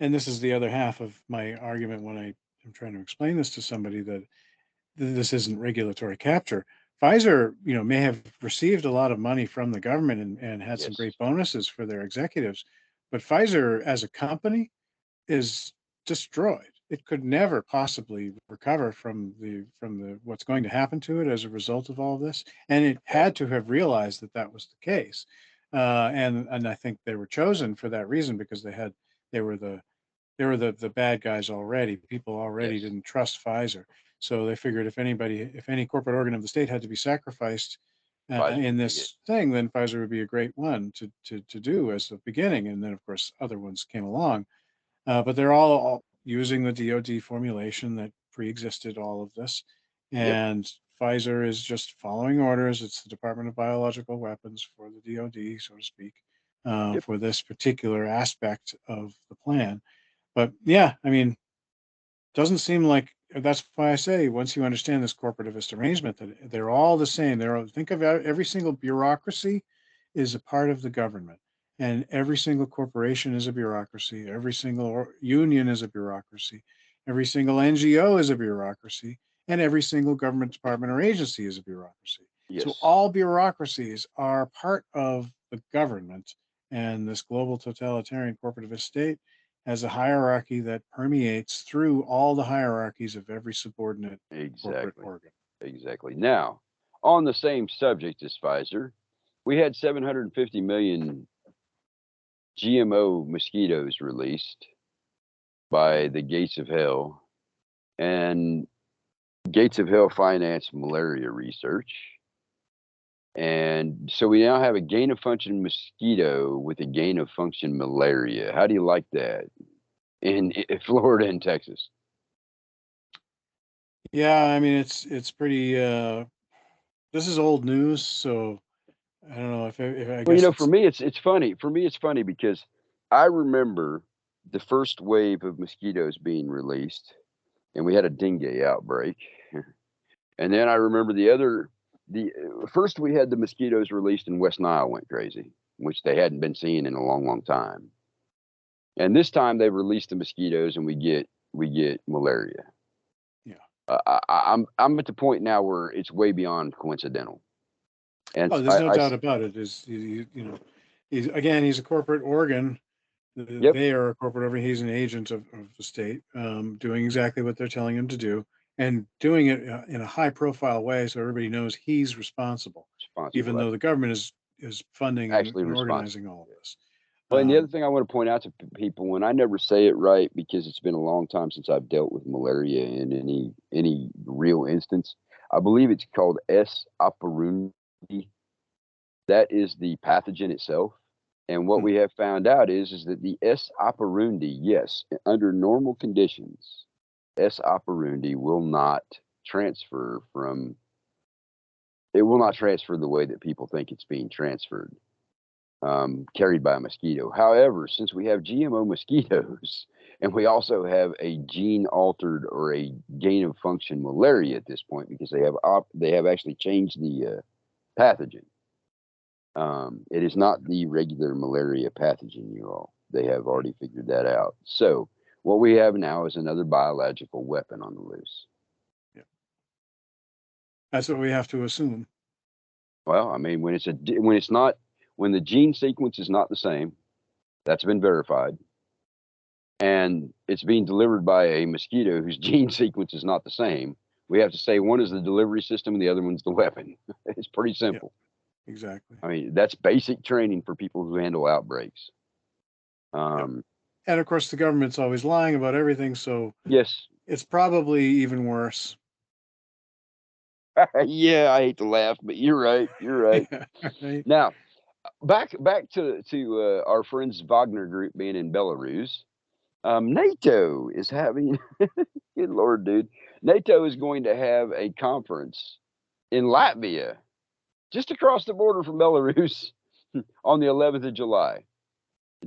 and this is the other half of my argument when I am trying to explain this to somebody that this isn't regulatory capture. Pfizer, may have received a lot of money from the government and had some Yes. great bonuses for their executives, but Pfizer as a company is destroyed. It could never possibly recover from the what's going to happen to it as a result of all of this, and it had to have realized that that was the case. And I think they were chosen for that reason because they were the bad guys already. People already Yes. didn't trust Pfizer, so they figured if any corporate organ of the state had to be sacrificed Pfizer in would be it. this thing, then Pfizer would be a great one to do as the beginning. And then of course other ones came along, but they're all using the DoD formulation that pre-existed all of this, Yep. and Pfizer is just following orders. It's the Department of Biological Weapons for the DoD, so to speak, Yep. for this particular aspect of the plan. But yeah, I mean, doesn't seem like that's why I say once you understand this corporativist arrangement that they're all the same. Think of every single bureaucracy is a part of the government, and every single corporation is a bureaucracy. Every single union is a bureaucracy. Every single NGO is a bureaucracy, and every single government department or agency is a bureaucracy. So Yes. all bureaucracies are part of the government, and this global totalitarian corporativist state has a hierarchy that permeates through all the hierarchies of every subordinate corporate Exactly. organ. Exactly. Now, on the same subject as Pfizer, we had 750 million GMO mosquitoes released by the Gates of Hell, and Gates of Hell financed malaria research. And so we now have a gain of function mosquito with a gain of function malaria. How do you like that in Florida and Texas? Yeah, I mean it's pretty. This is old news, so I don't know if I Well, guess for it's me, it's funny. For me, it's funny because I remember the first wave of mosquitoes being released, and we had a dengue outbreak. And then I remember the first we had the mosquitoes released and West Nile went crazy, which they hadn't been seeing in a long, long time. And this time they released the mosquitoes and we get malaria. yeah. I'm at the point now where it's way beyond coincidental, and Oh, there's no doubt about it. Is you know, he's a corporate organ. yep, They are a corporate organ. He's an agent of the state, doing exactly what they're telling him to do, and doing it in a high profile way, so everybody knows he's responsible, even responsible, though the government is funding actually and responsible. organizing all of this. Well, and the other Um, thing I want to point out to people, when I never say it right because it's been a long time since I've dealt with malaria in any real instance, I believe it's called S. operandi. That is the pathogen itself. And what hmm, we have found out is that the S. operandi, yes, under normal conditions, S. operandi will not transfer from. It will not transfer the way that people think it's being transferred, carried by a mosquito. However, since we have GMO mosquitoes and we also have a gene altered or a gain of function malaria at this point because they have actually changed the pathogen. It is not the regular malaria pathogen, you all. They have hmm, already figured that out. So what we have now is another biological weapon on the loose. yeah, that's what we have to assume. Well, I mean, when it's not when the gene sequence is not the same, that's been verified, and it's being delivered by a mosquito whose gene sequence is not the same. We have to say one is the delivery system and the other one's the weapon. It's pretty Yeah, simple. exactly. I mean, that's basic training for people who handle outbreaks. Yep. Um, And of course, the government's always lying about everything, so yes, it's probably even worse. yeah, I hate to laugh, but you're right. You're right. Yeah, right. Now, back to our friends Wagner Group being in Belarus. NATO is having, good lord, dude. NATO is going to have a conference in Latvia, just across the border from Belarus, on the 11th of July.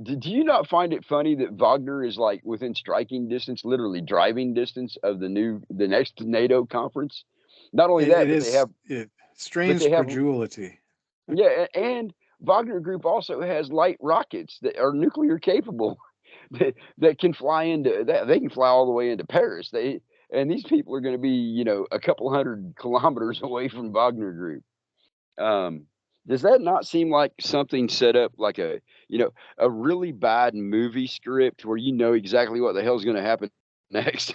Do you not find it funny that Wagner is like within striking distance, literally driving distance of the next NATO conference? Not only that, It is but they strange have credulity. yeah, and Wagner Group also has light rockets that are nuclear capable that can fly into that they can fly all the way into Paris. And these people are going to be, a couple hundred kilometers away from Wagner Group. Um, does that not seem like something set up like a really bad movie script where you know exactly what the hell's going to happen next?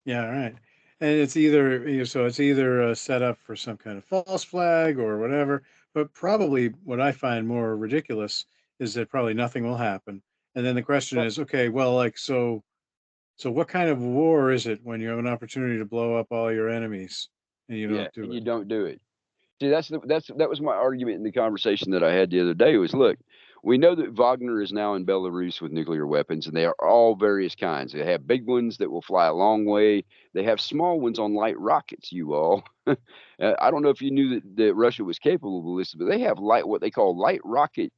Yeah, right. And it's either so it's either set up for some kind of false flag or whatever. But probably what I find more ridiculous is that probably nothing will happen. And then the question Yep. is, okay, well, like so what kind of war is it when you have an opportunity to blow up all your enemies and you Yeah, don't do and it? you don't do it. See, that was my argument in the conversation that I had the other day was look, we know that Wagner is now in Belarus with nuclear weapons, and they are all various kinds. They have big ones that will fly a long way. They have small ones on light rockets, you all. I don't know if you knew that Russia was capable of this, but they have what they call light rocket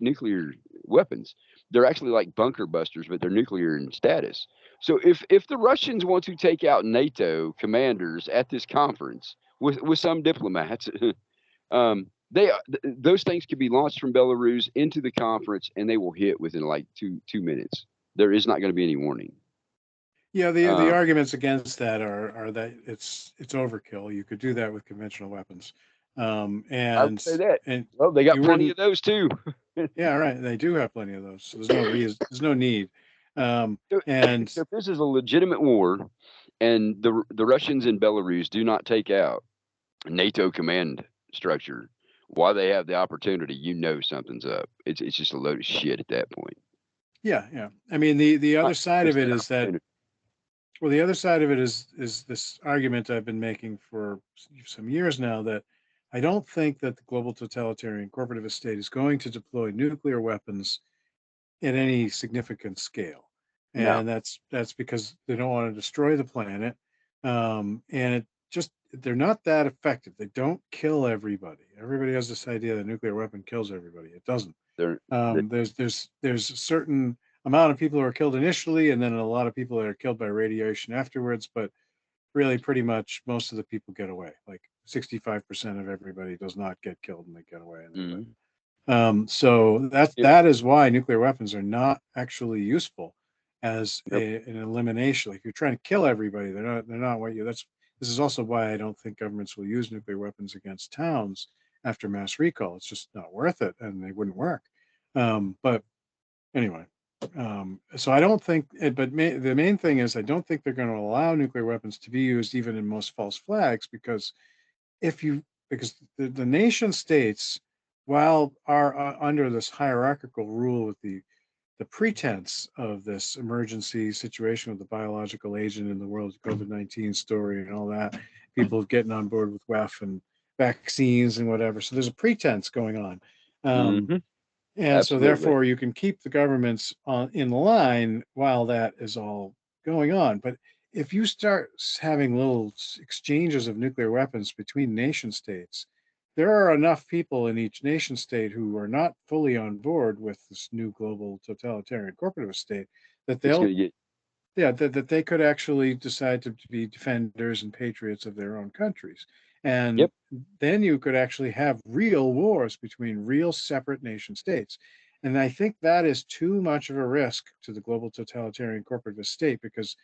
nuclear weapons. They're actually like bunker busters, but they're nuclear in status. So if the Russians want to take out NATO commanders at this conference, with some diplomats. Those things can be launched from Belarus into the conference, and they will hit within like two minutes. There is not going to be any warning. Yeah, the Um, arguments against that are that it's overkill. You could do that with conventional weapons, I would say that. and Well, they got you plenty of wouldn't. those too. Yeah, right. They do have plenty of those, so there's no reason, there's no need. So, And so if this is a legitimate war, and the Russians in Belarus do not take out NATO command structure while they have the opportunity, you know something's up. It's just a load of shit at that point. yeah, yeah. I mean, the Not other side of just it an is that opportunity. well, the other side of it is this argument I've been making for some years now that I don't think that the global totalitarian corporativist state is going to deploy nuclear weapons at any significant scale, No, and that's because they don't want to destroy the planet, and it just they're not that effective. They don't kill everybody. Everybody has this idea that a nuclear weapon kills everybody. It doesn't. they're There's a certain amount of people who are killed initially, and then a lot of people that are killed by radiation afterwards. But really, pretty much most of the people get away. Like 65% of everybody does not get killed, and they get away and they live. mhm. So Yeah, that is why nuclear weapons are not actually useful. as Yep. an elimination. Like you're trying to kill everybody. They're not what you. This is also why I don't think governments will use nuclear weapons against towns after mass recall. It's just not worth it, and they wouldn't work. But anyway, so I don't think. But the main thing is, I don't think they're going to allow nuclear weapons to be used even in most false flags, because if you because the nation states, while are under this hierarchical rule with the pretense of this emergency situation with the biological agent in the world COVID-19 story and all that, people getting on board with WEF and vaccines and whatever. So there's a pretense going on. Hmm. And so Absolutely. therefore you can keep the governments in line while that is all going on. But if you start having little exchanges of nuclear weapons between nation states, there are enough people in each nation state who are not fully on board with this new global totalitarian corporativist state that It's going they'll, to get. yeah, that they could actually decide to be defenders and patriots of their own countries. And Yep. then you could actually have real wars between real separate nation states. And I think that is too much of a risk to the global totalitarian corporatist state, because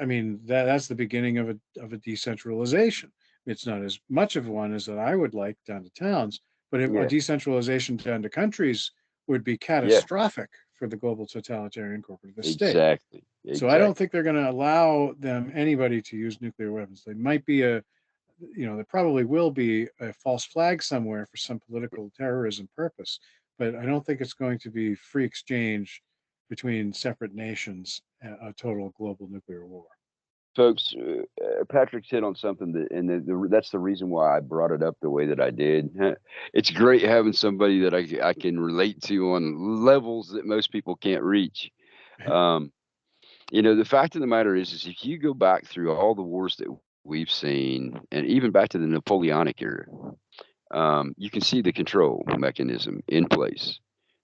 I mean, that's the beginning of a decentralization. It's not as much of one as that I would like down to towns, but if a Yeah. decentralization down to countries would be Yeah. catastrophic for the global totalitarian corporatist state. Exactly. So I don't Exactly. think they're going to allow anybody to use nuclear weapons. They might be there probably will be a false flag somewhere for some political terrorism purpose, but I don't think it's going to be free exchange between separate nations, a total global nuclear war. Folks, Patrick's hit on something that, and that's the reason why I brought it up the way that I did. It's great having somebody that I can relate to on levels that most people can't reach. Um, the fact of the matter is if you go back through all the wars that we've seen, and even back to the Napoleonic era, you can see the control mechanism in place.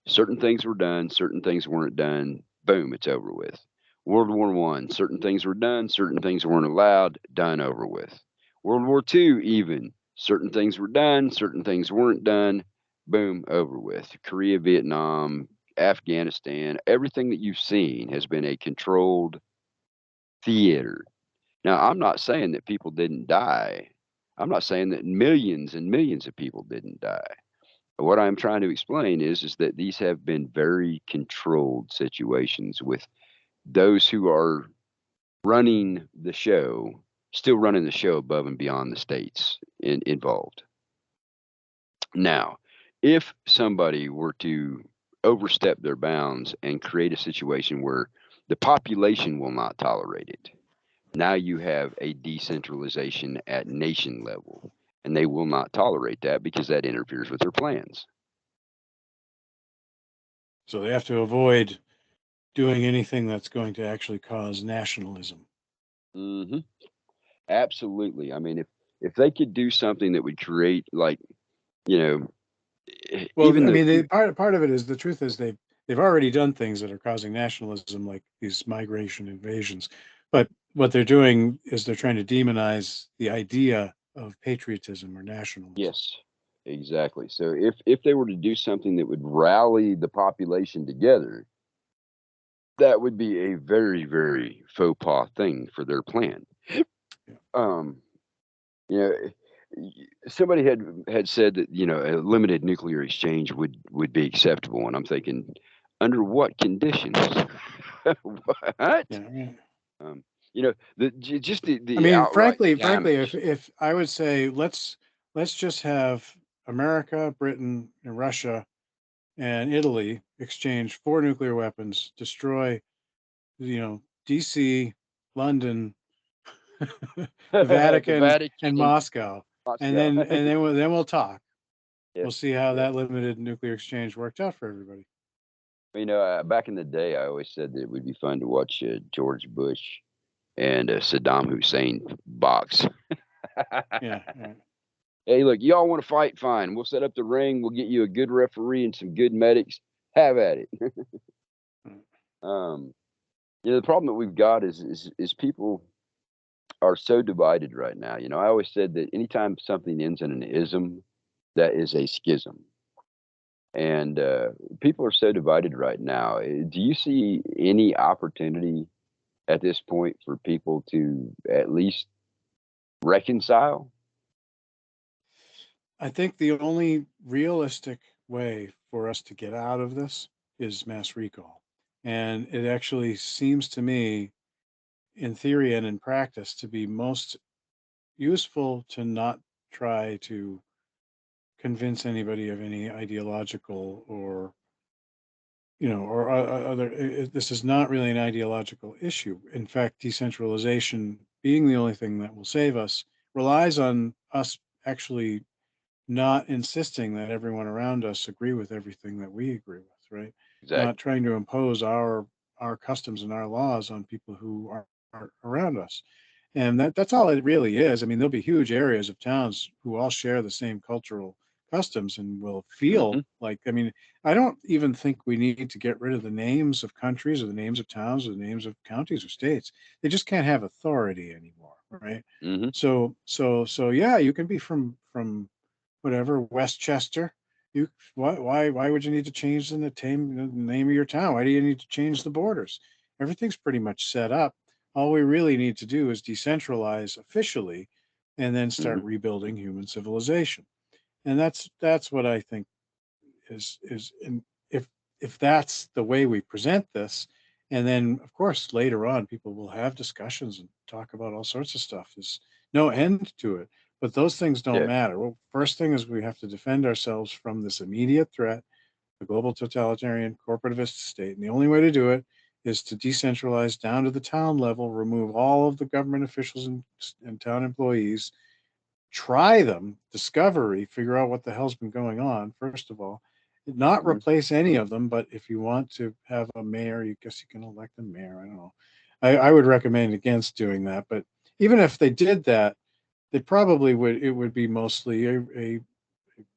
Certain things were done, certain things weren't done. Boom, it's over with. World War One, certain things were done, certain things weren't allowed. Done, over with. World War Two, even certain things were done, certain things weren't done. Boom, over with. Korea, Vietnam, Afghanistan, everything that you've seen has been a controlled theater. Now, I'm not saying that people didn't die. I'm not saying that millions and millions of people didn't die. What I'm trying to explain is that these have been very controlled situations with those who are running the show, still running the show above and beyond the states involved. Now, if somebody were to overstep their bounds and create a situation where the population will not tolerate it, now you have a decentralization at nation level, and they will not tolerate that because that interferes with their plans. So they have to avoid doing anything that's going to actually cause nationalism. Hmm. Absolutely. I mean, if they could do something that would create, like, you know, Well, even I the mean, part of it is the truth is they've already done things that are causing nationalism, like these migration invasions. But what they're doing is they're trying to demonize the idea of patriotism or nationalism. yes, exactly. So if they were to do something that would rally the population together, that would be a very, very faux pas thing for their plan. Yeah. Um, you know, somebody had said that a limited nuclear exchange would be acceptable, and I'm thinking, under what conditions? What? Yeah. Yeah. Um, just the I the mean, outright frankly, damage. if I would say let's just have America, Britain, and Russia and Italy exchange 4 nuclear weapons, destroy, DC, London, the The Vatican, and Vatican, Moscow, and Moscow. then we'll talk. Yeah, We'll see how yeah. that limited nuclear exchange worked out for everybody. Back in the day, I always said that it would be fun to watch George Bush and Saddam Hussein box. Yeah, yeah. Hey, look, y'all want to fight? Fine. We'll set up the ring. We'll get you a good referee and some good medics. Have at it. Mm. um, the problem that we've got is people are so divided right now. I always said that anytime something ends in an ism, that is a schism. and people are so divided right now. Do you see any opportunity at this point for people to at least reconcile? I think the only realistic way for us to get out of this is mass recall. And it actually seems to me, in theory and in practice, to be most useful to not try to convince anybody of any ideological or other. This is not really an ideological issue. In fact, decentralization being the only thing that will save us relies on us actually not insisting that everyone around us agree with everything that we agree with, right? Not Exactly. trying to impose our customs and our laws on people who are around us. And that's all it really is. I mean, there'll be huge areas of towns who all share the same cultural customs and will Hmm. feel like, I mean, I don't even think we need to get rid of the names of countries or the names of towns or the names of counties or states. They just can't have authority anymore, right? Hmm. So yeah, you can be from whatever, Westchester. You why would you need to change the name of your town? Why do you need to change the borders? Everything's pretty much set up. All we really need to do is decentralize officially and then Hmm. start rebuilding human civilization. And that's what I think is and if that's the way we present this, and then of course later on people will have discussions and talk about all sorts of stuff. There's no end to it, but those things don't Yeah. matter. Well, first thing is we have to defend ourselves from this immediate threat, the global totalitarian corporativist state, and the only way to do it is to decentralize down to the town level, remove all of the government officials and town employees, try them, discovery, figure out what the hell's been going on, first of all. Not Hmm. replace any of them, but if you want to have a mayor, you guess you can elect a mayor. I don't know. I would recommend against doing that. But even if they did that, they probably would, it would be mostly a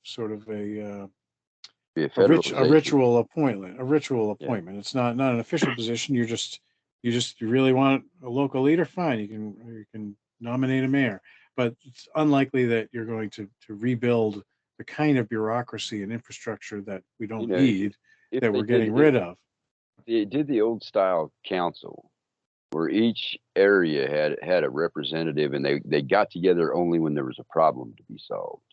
sort of Be a a federalization. ritual appointment, a ritual Yeah. appointment. It's not an official position. You really want a local leader, fine. You can nominate a mayor, but it's unlikely that you're going to rebuild the kind of bureaucracy and infrastructure that we You don't know, need, if that they we're did getting rid of. they did the old style council where each area had a representative, and they got together only when there was a problem to be solved.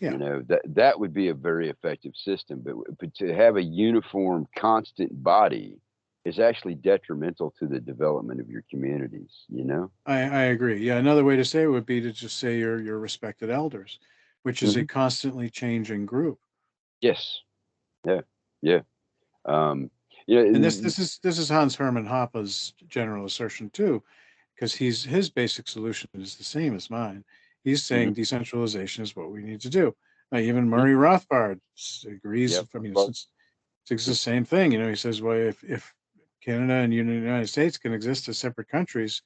Yeah, That would be a very effective system, but to have a uniform, constant body is actually detrimental to the development of your communities. You know. I agree. Yeah, another way to say it would be to just say your respected elders, which is a Hmm. constantly changing group. Yes. Yeah. Yeah. Um, And yeah. this is Hans Hermann Hoppe's general assertion too, because his basic solution is the same as mine. He's Hmm. saying decentralization is what we need to do. Even Hmm. Murray Rothbard agrees. Yep. I mean, Well, it's the same thing. He says, well, if Canada and United States can exist as separate countries,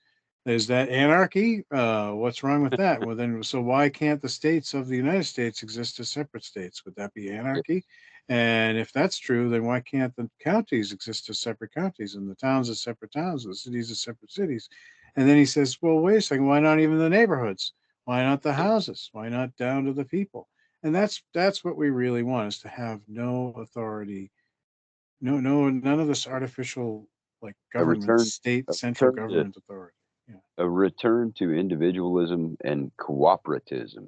is that anarchy? What's wrong with that? Well, then, so why can't the states of the United States exist as separate states? Would that be yes. anarchy? And if that's true, then why can't the counties exist as separate counties and the towns as separate towns and the cities as separate cities? And then he says, well, wait a second, why not even the neighborhoods? Why not the Yeah. houses? Why not down to the people? And that's what we really want, is to have no authority, none of this artificial, like, A government, return. state, A central return to government authority. Yeah. a return to individualism and cooperatism.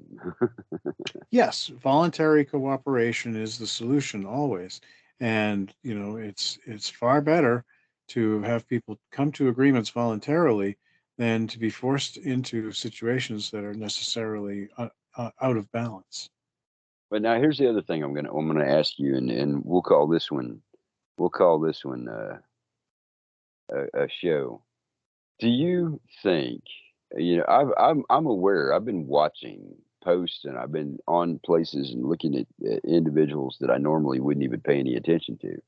Yes, voluntary cooperation is the solution always. And, it's far better to have people come to agreements voluntarily than to be forced into situations that are necessarily out of balance. But now here's the other thing I'm gonna ask you, and we'll call this one a show. Do you think, I'm aware, I've been watching posts, and I've been on places and looking at individuals that I normally wouldn't even pay any attention to.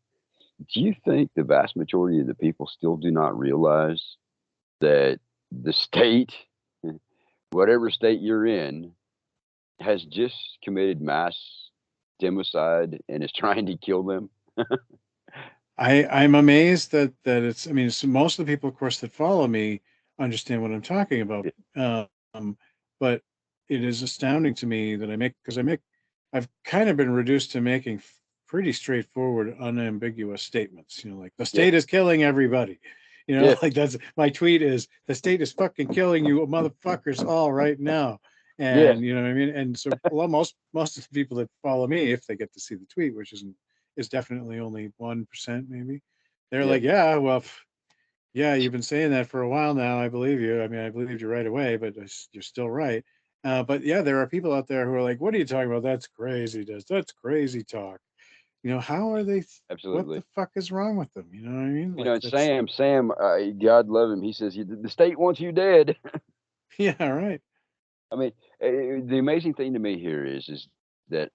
Do you think the vast majority of the people still do not realize that the state, whatever state you're in, has just committed mass democide and is trying to kill them? I'm amazed that it's. I mean, most of the people, of course, that follow me understand what I'm talking about. Yeah. Um, but it is astounding to me that I make because I've kind of been reduced to making pretty straightforward, unambiguous statements. You know, like the Yeah. state is killing everybody. You know, Yeah. like that's my tweet is the state is fucking killing you motherfuckers all right now. Yeah. And you know what I mean? And so well, most of the people that follow me, if they get to see the tweet, which is definitely only 1% maybe, they're Yeah. like, yeah, well, yeah, you've been saying that for a while now. I believe you. I mean, I believed you right away, but you're still right. But yeah, there are people out there who are like, what are you talking about? That's crazy. That's crazy talk. You know, how are they? What the Absolutely. fuck is wrong with them? You know what I mean? You Like know, and that's, Sam, God love him. He says the state wants you dead. yeah, right. I mean, the amazing thing to me here is that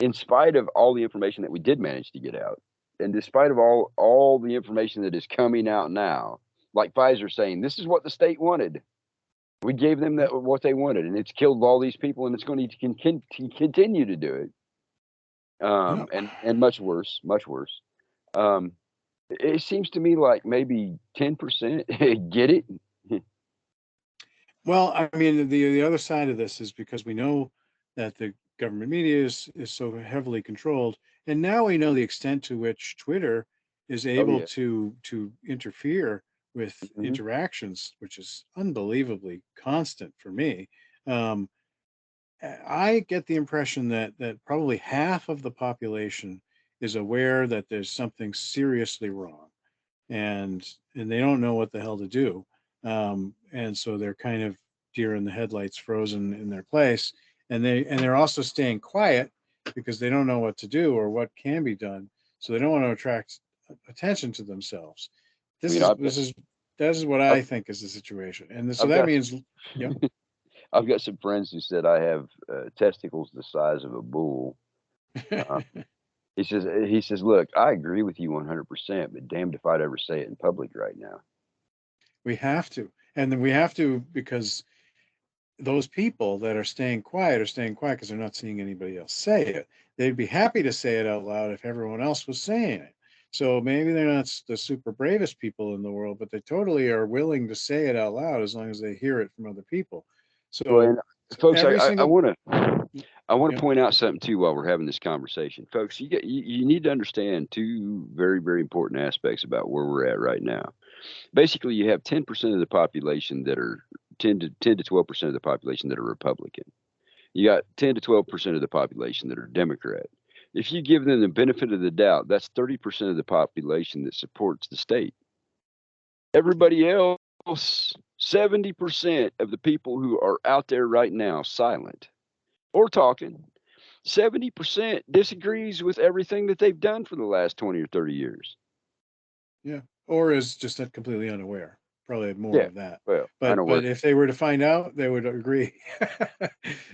in spite of all the information that we did manage to get out, and despite of all the information that is coming out now, like Pfizer saying, this is what the state wanted. We gave them Yeah. that what they wanted, and it's killed all these people, and it's going to continue to do it. Yeah. And much worse, much worse. Um, it seems to me like maybe 10% get it. Well, I mean, the other side of this is because we know that the government media is so heavily controlled, and now we know the extent to which Twitter is Oh able yeah. to interfere with Hmm. interactions, which is unbelievably constant for me. Um, I get the impression that probably half of the population is aware that there's something seriously wrong, and they don't know what the hell to do, and so they're kind of deer in the headlights, frozen in their place, and they're also staying quiet because they don't know what to do or what can be done, so they don't want to attract attention to themselves. I This mean, is this is this is what I've, I think is the situation, and so I've that got means, yeah, I've got some friends who said I have testicles the size of a bull. Uh, he says, look, I agree with you 100%, but damned if I'd ever say it in public right now. we have to, and then we have to because those people that are staying quiet because they're not seeing anybody else say it. They'd be happy to say it out loud if everyone else was saying it. So maybe they're not the super bravest people in the world, but they totally are willing to say it out loud as long as they hear it from other people. Well, So and folks, every single, I want yeah, to point out something too while we're having this conversation, folks. You need to understand two very very important aspects about where we're at right now. Basically, you have 10% of the population that are 10 to 12% of the population that are Republican. You got 10 to 12% of the population that are Democrat. If you give them the benefit of the doubt, that's 30% of the population that supports the state. Everybody else, 70% of the people who are out there right now, silent or talking, 70% disagrees with everything that they've done for the last 20 or 30 years. yeah, or is just that completely unaware. Probably more Yeah. of that. Well, But unaware. if they were to find out, they would agree.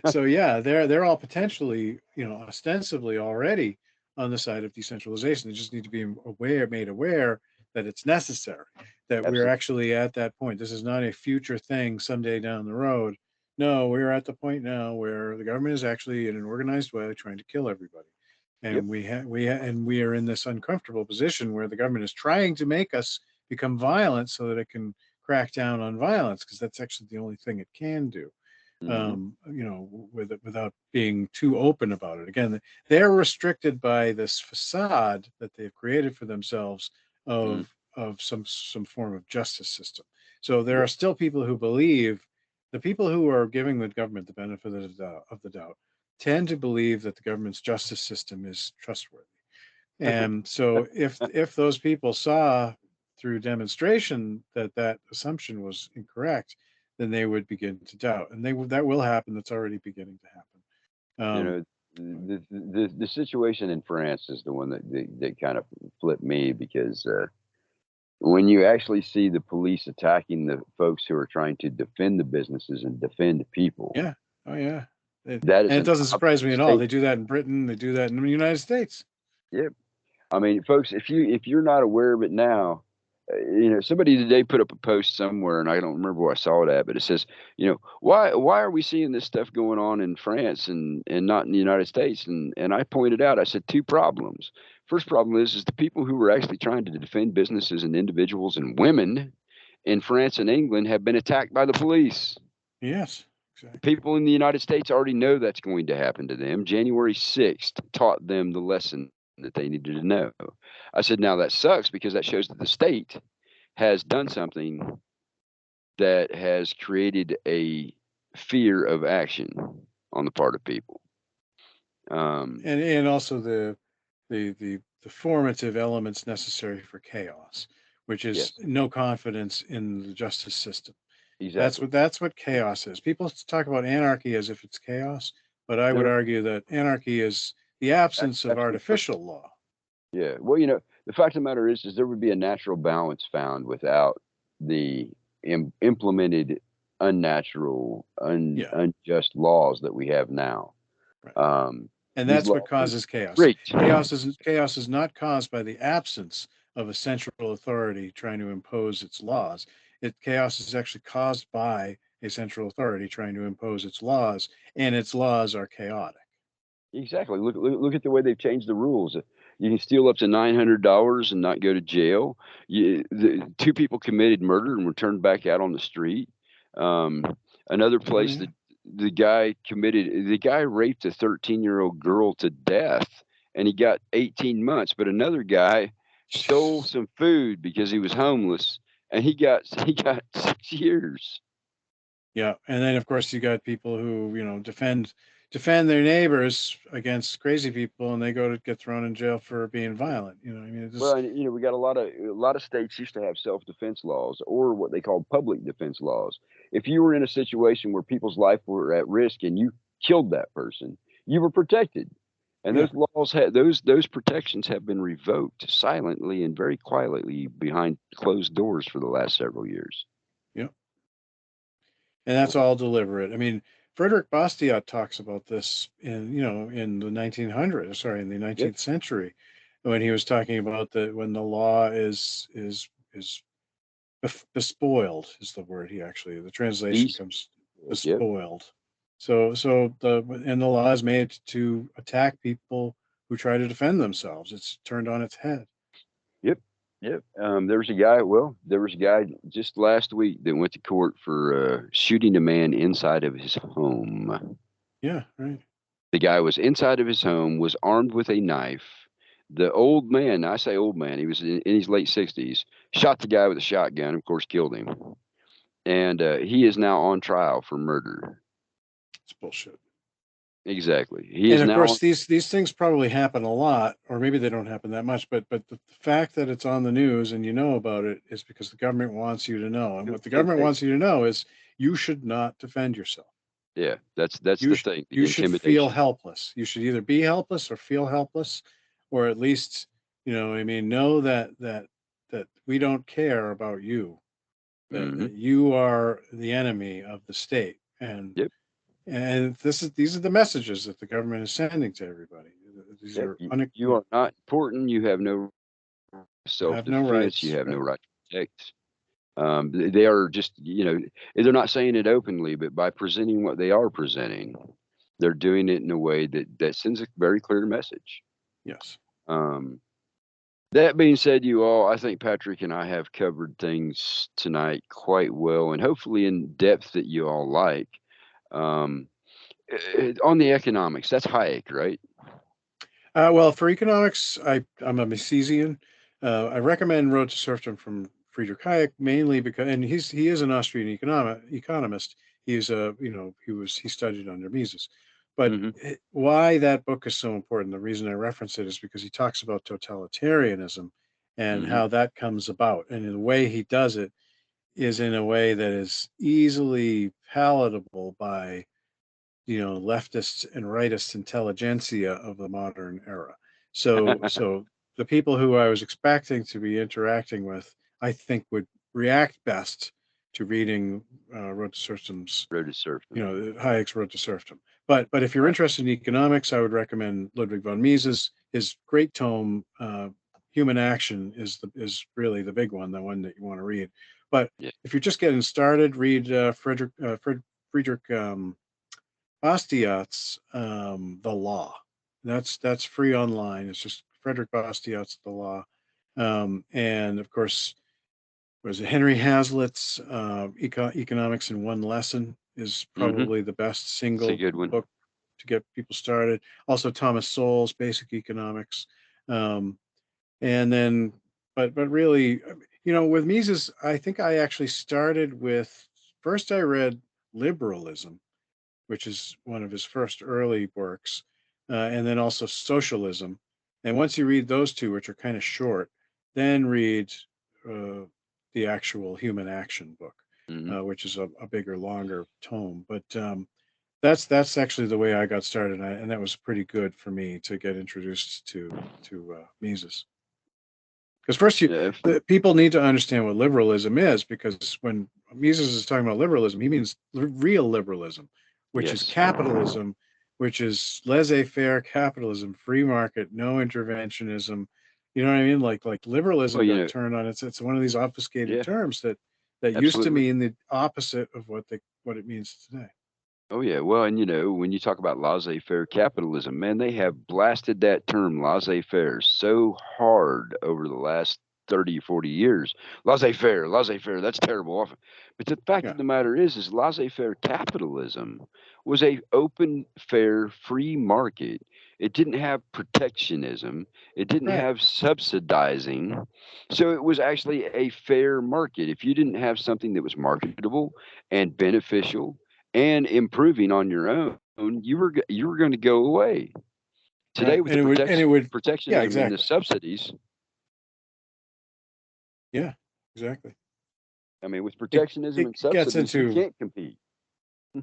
So yeah, they're all potentially, you know, ostensibly already on the side of decentralization. They just need to be made aware that it's necessary, that we're Absolutely. actually at that point. This is not a future thing someday down the road. No, we're at the point now where the government is actually in an organized way trying to kill everybody. Yep. And we are in this uncomfortable position where the government is trying to make us become violent so that it can crack down on violence because that's actually the only thing it can do, Hmm. you know, without being too open about it. Again, they're restricted by this facade that they've created for themselves Mm. of some form of justice system. So there Yep. are still people who believe the people who are giving the government the benefit of the doubt tend to believe that the government's justice system is trustworthy. And so if those people saw through demonstration that that assumption was incorrect, then they would begin to doubt, and that will happen. That's already beginning to happen. You know, the situation in France is the one that kind of flipped me because when you actually see the police attacking the folks who are trying to defend the businesses and defend people, Yeah. Oh yeah. that And is it an doesn't surprise me obvious at all. statement. They do that in Britain. They do that in the United States. Yep. I mean, folks, if you're not aware of it now, somebody today put up a post somewhere, and I don't remember where I saw it at, but it says, why are we seeing this stuff going on in France and not in the United States? And I pointed out, I said two problems. First problem is the people who were actually trying to defend businesses and individuals and women in France and England have been attacked by the police. Yes. The Exactly. people in the United States already know that's going to happen to them. January 6th taught them the lesson that they needed to know. I said, now that sucks because that shows that the state has done something that has created a fear of action on the part of people. And also the formative elements necessary for chaos, which is Yes, no confidence in the justice system. exactly. That's what chaos is. People talk about anarchy as if it's chaos, but I would No, argue that anarchy is the absence of absolutely correct. artificial law. Yeah. Well, the fact of the matter is there would be a natural balance found without the implemented unnatural, Yeah, unjust laws that we have now. right. Um, And these that's what laws are causes chaos. great. Chaos is not caused by the absence of a central authority trying to impose its laws. Chaos is actually caused by a central authority trying to impose its laws, and its laws are chaotic. Exactly. Look at the way they've changed the rules. You can steal up to $900 and not go to jail. Two people committed murder and were turned back out on the street. Um, Another Oh place yeah. that the guy raped a 13-year-old girl to death and he got 18 months. But another guy stole some food because he was homeless and he got 6 years. Yeah, and then of course you got people who defend their neighbors against crazy people, and they go to get thrown in jail for being violent. I mean, it Well, just and, we got a lot of states used to have self-defense laws or what they call public defense laws. If you were in a situation where people's life were at risk and you killed that person, you were protected. And yeah, those laws had those protections have been revoked silently and very quietly behind closed doors for the last several years. yeah, and that's all deliberate. I mean, Frederick Bastiat talks about this in the 1900s, sorry, in the Yep. 19th century, when he was talking about when the law is bespoiled is the word the translation Beast. comes Yep. bespoiled. The law is made to attack people who try to defend themselves. It's turned on its head. Yep. Yep. There was a guy just last week that went to court for shooting a man inside of his home. Yeah, right. The guy was inside of his home, was armed with a knife. The old man, I say old man, he was in his late 60s, shot the guy with a shotgun, of course, killed him. And he is now on trial for murder. It's bullshit. Exactly. He And is of now course, on. these things probably happen a lot, or maybe they don't happen that much. But the fact that it's on the news and you know about it is because the government wants you to know. And what the government Hey, wants you to know is you should not defend yourself. yeah, that's the thing, the You should feel intimidation. helpless. You should either be helpless or feel helpless, or at least I mean, know that we don't care about you. Hmm. That you are the enemy of the state, Yep. and these are the messages that the government is sending to everybody. These Yep. are You are not important. You have no have no self-defense. You rights, have no right? right to protect. They are just, they're not saying it openly, but by presenting what they are presenting, they're doing it in a way that sends a very clear message. Yes. Um, that being said, you all, I think Patrick and I have covered things tonight quite well, and hopefully in depth that you all like. Um, on the economics, that's Hayek, right? Well, for economics, I'm a Misesian. I recommend Road to Serfdom from Friedrich Hayek mainly because, and he is an Austrian economist. He's a he studied under Mises, but Hmm. why that book is so important. The reason I reference it is because he talks about totalitarianism and Hmm. how that comes about, and the way he does it is in a way that is easily palatable by leftists and rightist intelligentsia of the modern era. So the people who I was expecting to be interacting with, I think, would react best to reading Road to Serfdom's, Road to serfdom. Hayek's Road to Serfdom. But if you're interested in economics, I would recommend Ludwig von Mises. His great tome, Human Action, is really the big one, the one that you want to read. But Yeah. if you're just getting started, read Friedrich Bastiat's The Law. That's free online. It's just Frederick Bastiat's The Law. And of course, was it Henry Hazlitt's Economics in One Lesson is Hmm. probably the best It's a single good one. book to get people started. Also, Thomas Sowell's Basic Economics. And then, but really, with Mises, I think I actually started with, first I read Liberalism, which is one of his first early works, and then also Socialism. And once you read those two, which are kind of short, then read uh, the actual Human Action book, Hmm. which is a bigger, longer tome. But that's actually the way I got started, and that was pretty good for me to get introduced to Mises. Because first, Yeah, the people need to understand what liberalism is, because when Mises is talking about liberalism, he means real liberalism, which is yes. capitalism, which is laissez-faire capitalism, free market, no interventionism. You know what I mean? Like Well, liberalism got turned on. It's one of these obfuscated yeah, terms that used to absolutely. mean the opposite of what it means today. Oh yeah, well, and when you talk about laissez-faire capitalism, man, they have blasted that term laissez-faire so hard over the last 30, 40 years. Laissez-faire, laissez-faire, that's terrible often. But the fact Yeah, of the matter is laissez-faire capitalism was a open, fair, free market. It didn't have protectionism. It didn't right, have subsidizing. So it was actually a fair market. If you didn't have something that was marketable and beneficial and improving on your own, you were going to go away. Today, right, with the and it would, yeah, protectionism and the exactly, subsidies, yeah, exactly. I mean, with It protectionism it and gets subsidies, you into can't compete.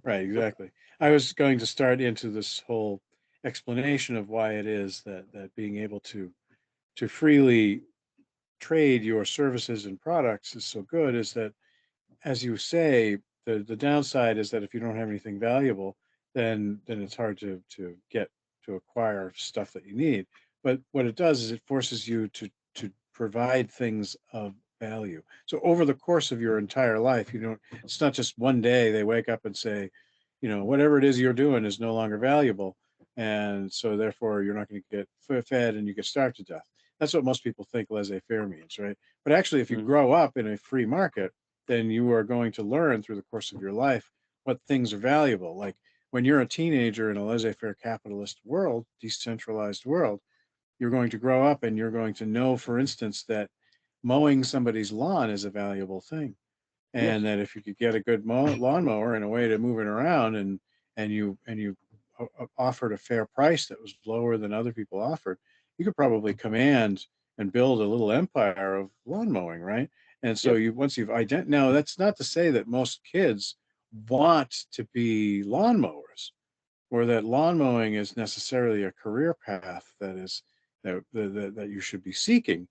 Right, exactly. I was going to start into this whole explanation of why it is that being able to freely trade your services and products is so good, is that, as you say, the downside is that if you don't have anything valuable, then it's hard to acquire stuff that you need. But what it does is it forces you to provide things of value. So over the course of your entire life, it's not just one day they wake up and say, whatever it is you're doing is no longer valuable, and so therefore you're not going to get fed and you get starved to death. That's what most people think laissez-faire means, right? But actually, if you Mhm. grow up in a free market, then you are going to learn through the course of your life what things are valuable. Like when you're a teenager in a laissez-faire capitalist world, decentralized world, you're going to grow up and you're going to know, for instance, that mowing somebody's lawn is a valuable thing, and Yes. that if you could get a good lawnmower and a way to move it around, and you offered a fair price that was lower than other people offered, you could probably command and build a little empire of lawn mowing, right? And so Yep. you once you've now that's not to say that most kids want to be lawnmowers, or that lawn mowing is necessarily a career path that you should be seeking.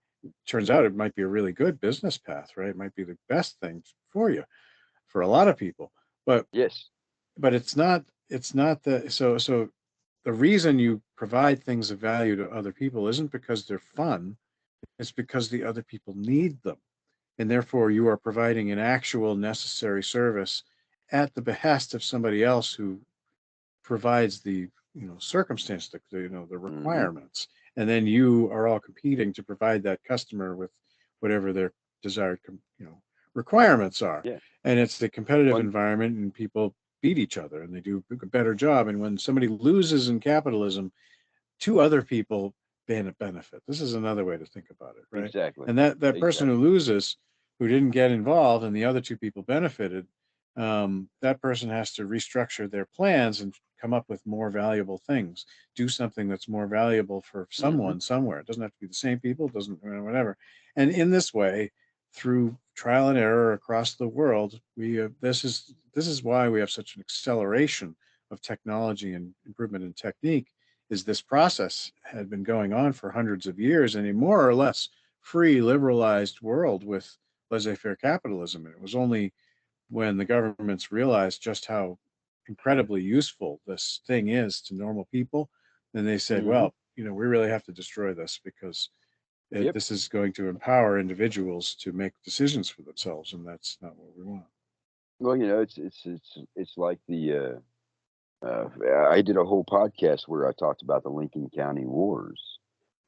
Turns Hmm. out it might be a really good business path, right? It might be the best thing for you, for a lot of people. But Yes. it's not so the reason you provide things of value to other people isn't because they're fun, it's because the other people need them. And therefore you are providing an actual necessary service at the behest of somebody else who provides the circumstance, the Hmm. requirements, and then you are all competing to provide that customer with whatever their desired requirements are. Yeah. And it's the competitive One. environment, and people beat each other and they do a better job. And when somebody loses in capitalism, two other people benefit. This is another way to think about it, right? Exactly. And that person who Exactly. loses, who didn't get involved, and the other two people benefited, that person has to restructure their plans and come up with more valuable things. Do something that's more valuable for Hmm. someone somewhere. It doesn't have to be the same people. It doesn't, whatever. And in this way, through trial and error across the world, this is why we have such an acceleration of technology and improvement in technique. Is this process had been going on for hundreds of years in a more or less free, liberalized world with laissez-faire capitalism. And it was only when the governments realized just how incredibly useful this thing is to normal people, then they said, Hmm. well, we really have to destroy this, because Yep. this is going to empower individuals to make decisions for themselves, and that's not what we want. Well, it's like I did a whole podcast where I talked about the Lincoln County Wars.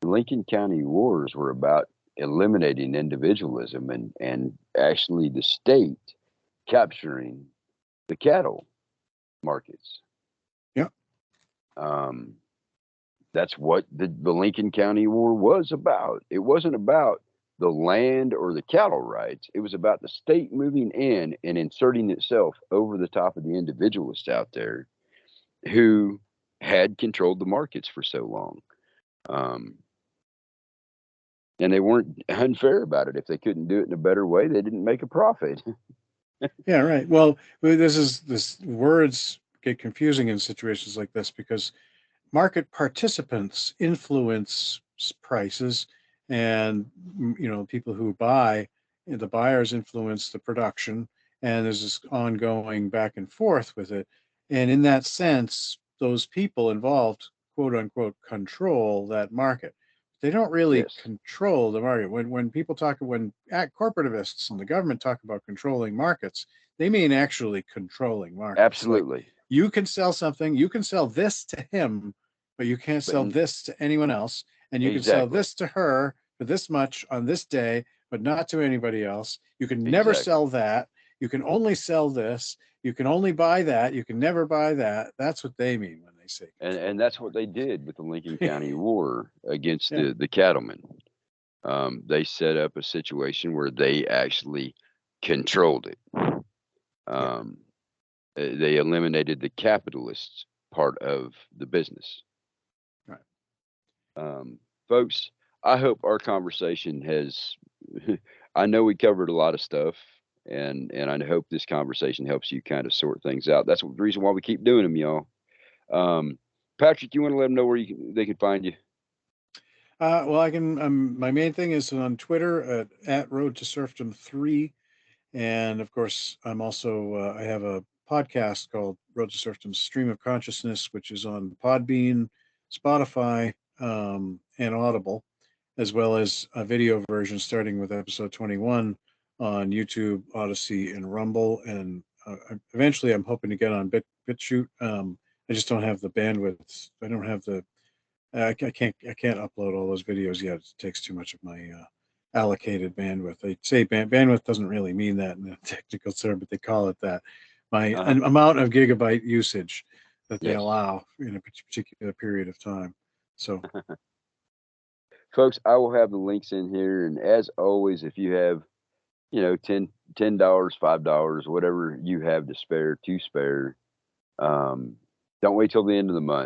The Lincoln County Wars were about eliminating individualism and actually the state capturing the cattle markets. Yeah. Um, That's what the Lincoln County War was about. It wasn't about the land or the cattle rights. It was about the state moving in and inserting itself over the top of the individualists out there who had controlled the markets for so long. Um, and they weren't unfair about it. If they couldn't do it in a better way, they didn't make a profit. Yeah, right. Well, this words get confusing in situations like this because market participants influence prices, and people who buy, the buyers influence the production, and there's this ongoing back and forth with it. And in that sense, those people involved, quote unquote, control that market. They don't really Yes, control the market. When people talk, when corporativists and the government talk about controlling markets, they mean actually controlling markets. Like, absolutely. you can sell something, you can sell this to him, but you can't But sell this to anyone else. And you can sell exactly, this to her for this much on this day, but not to anybody else. You can never exactly. sell that. You can only sell this. You can only buy that. You can never buy that. That's what they mean when they say And control that's what they did with the Lincoln the County War against market. the cattlemen. They set up a situation where they actually controlled it. Yeah, Um, they eliminated the capitalist part of the business. yeah, right. Um, Folks, I hope our conversation has. I know we covered a lot of stuff, and I hope this conversation helps you kind of sort things out. That's the reason why we keep doing them, y'all. Um, Patrick, you want to let them know where they can find you? Well, I can. My main thing is on Twitter at Road to Serfdom 3. And of course, I'm also, I have a podcast called Road to Serfdom Stream of Consciousness, which is on Podbean, Spotify, and Audible, as well as a video version starting with episode 21 on YouTube, Odyssey, and Rumble. And eventually, I'm hoping to get on BitChute. I just don't have the bandwidth. I don't have the. I can't upload all those videos yet. It takes too much of my allocated bandwidth. They say bandwidth doesn't really mean that in the technical term, but they call it that. My Uh-huh. an amount of gigabyte usage that they Yes. allow in a particular period of time. So, Folks, I will have the links in here. And as always, if you have, $10, $5, whatever you have to spare, um, don't wait till the end of the month.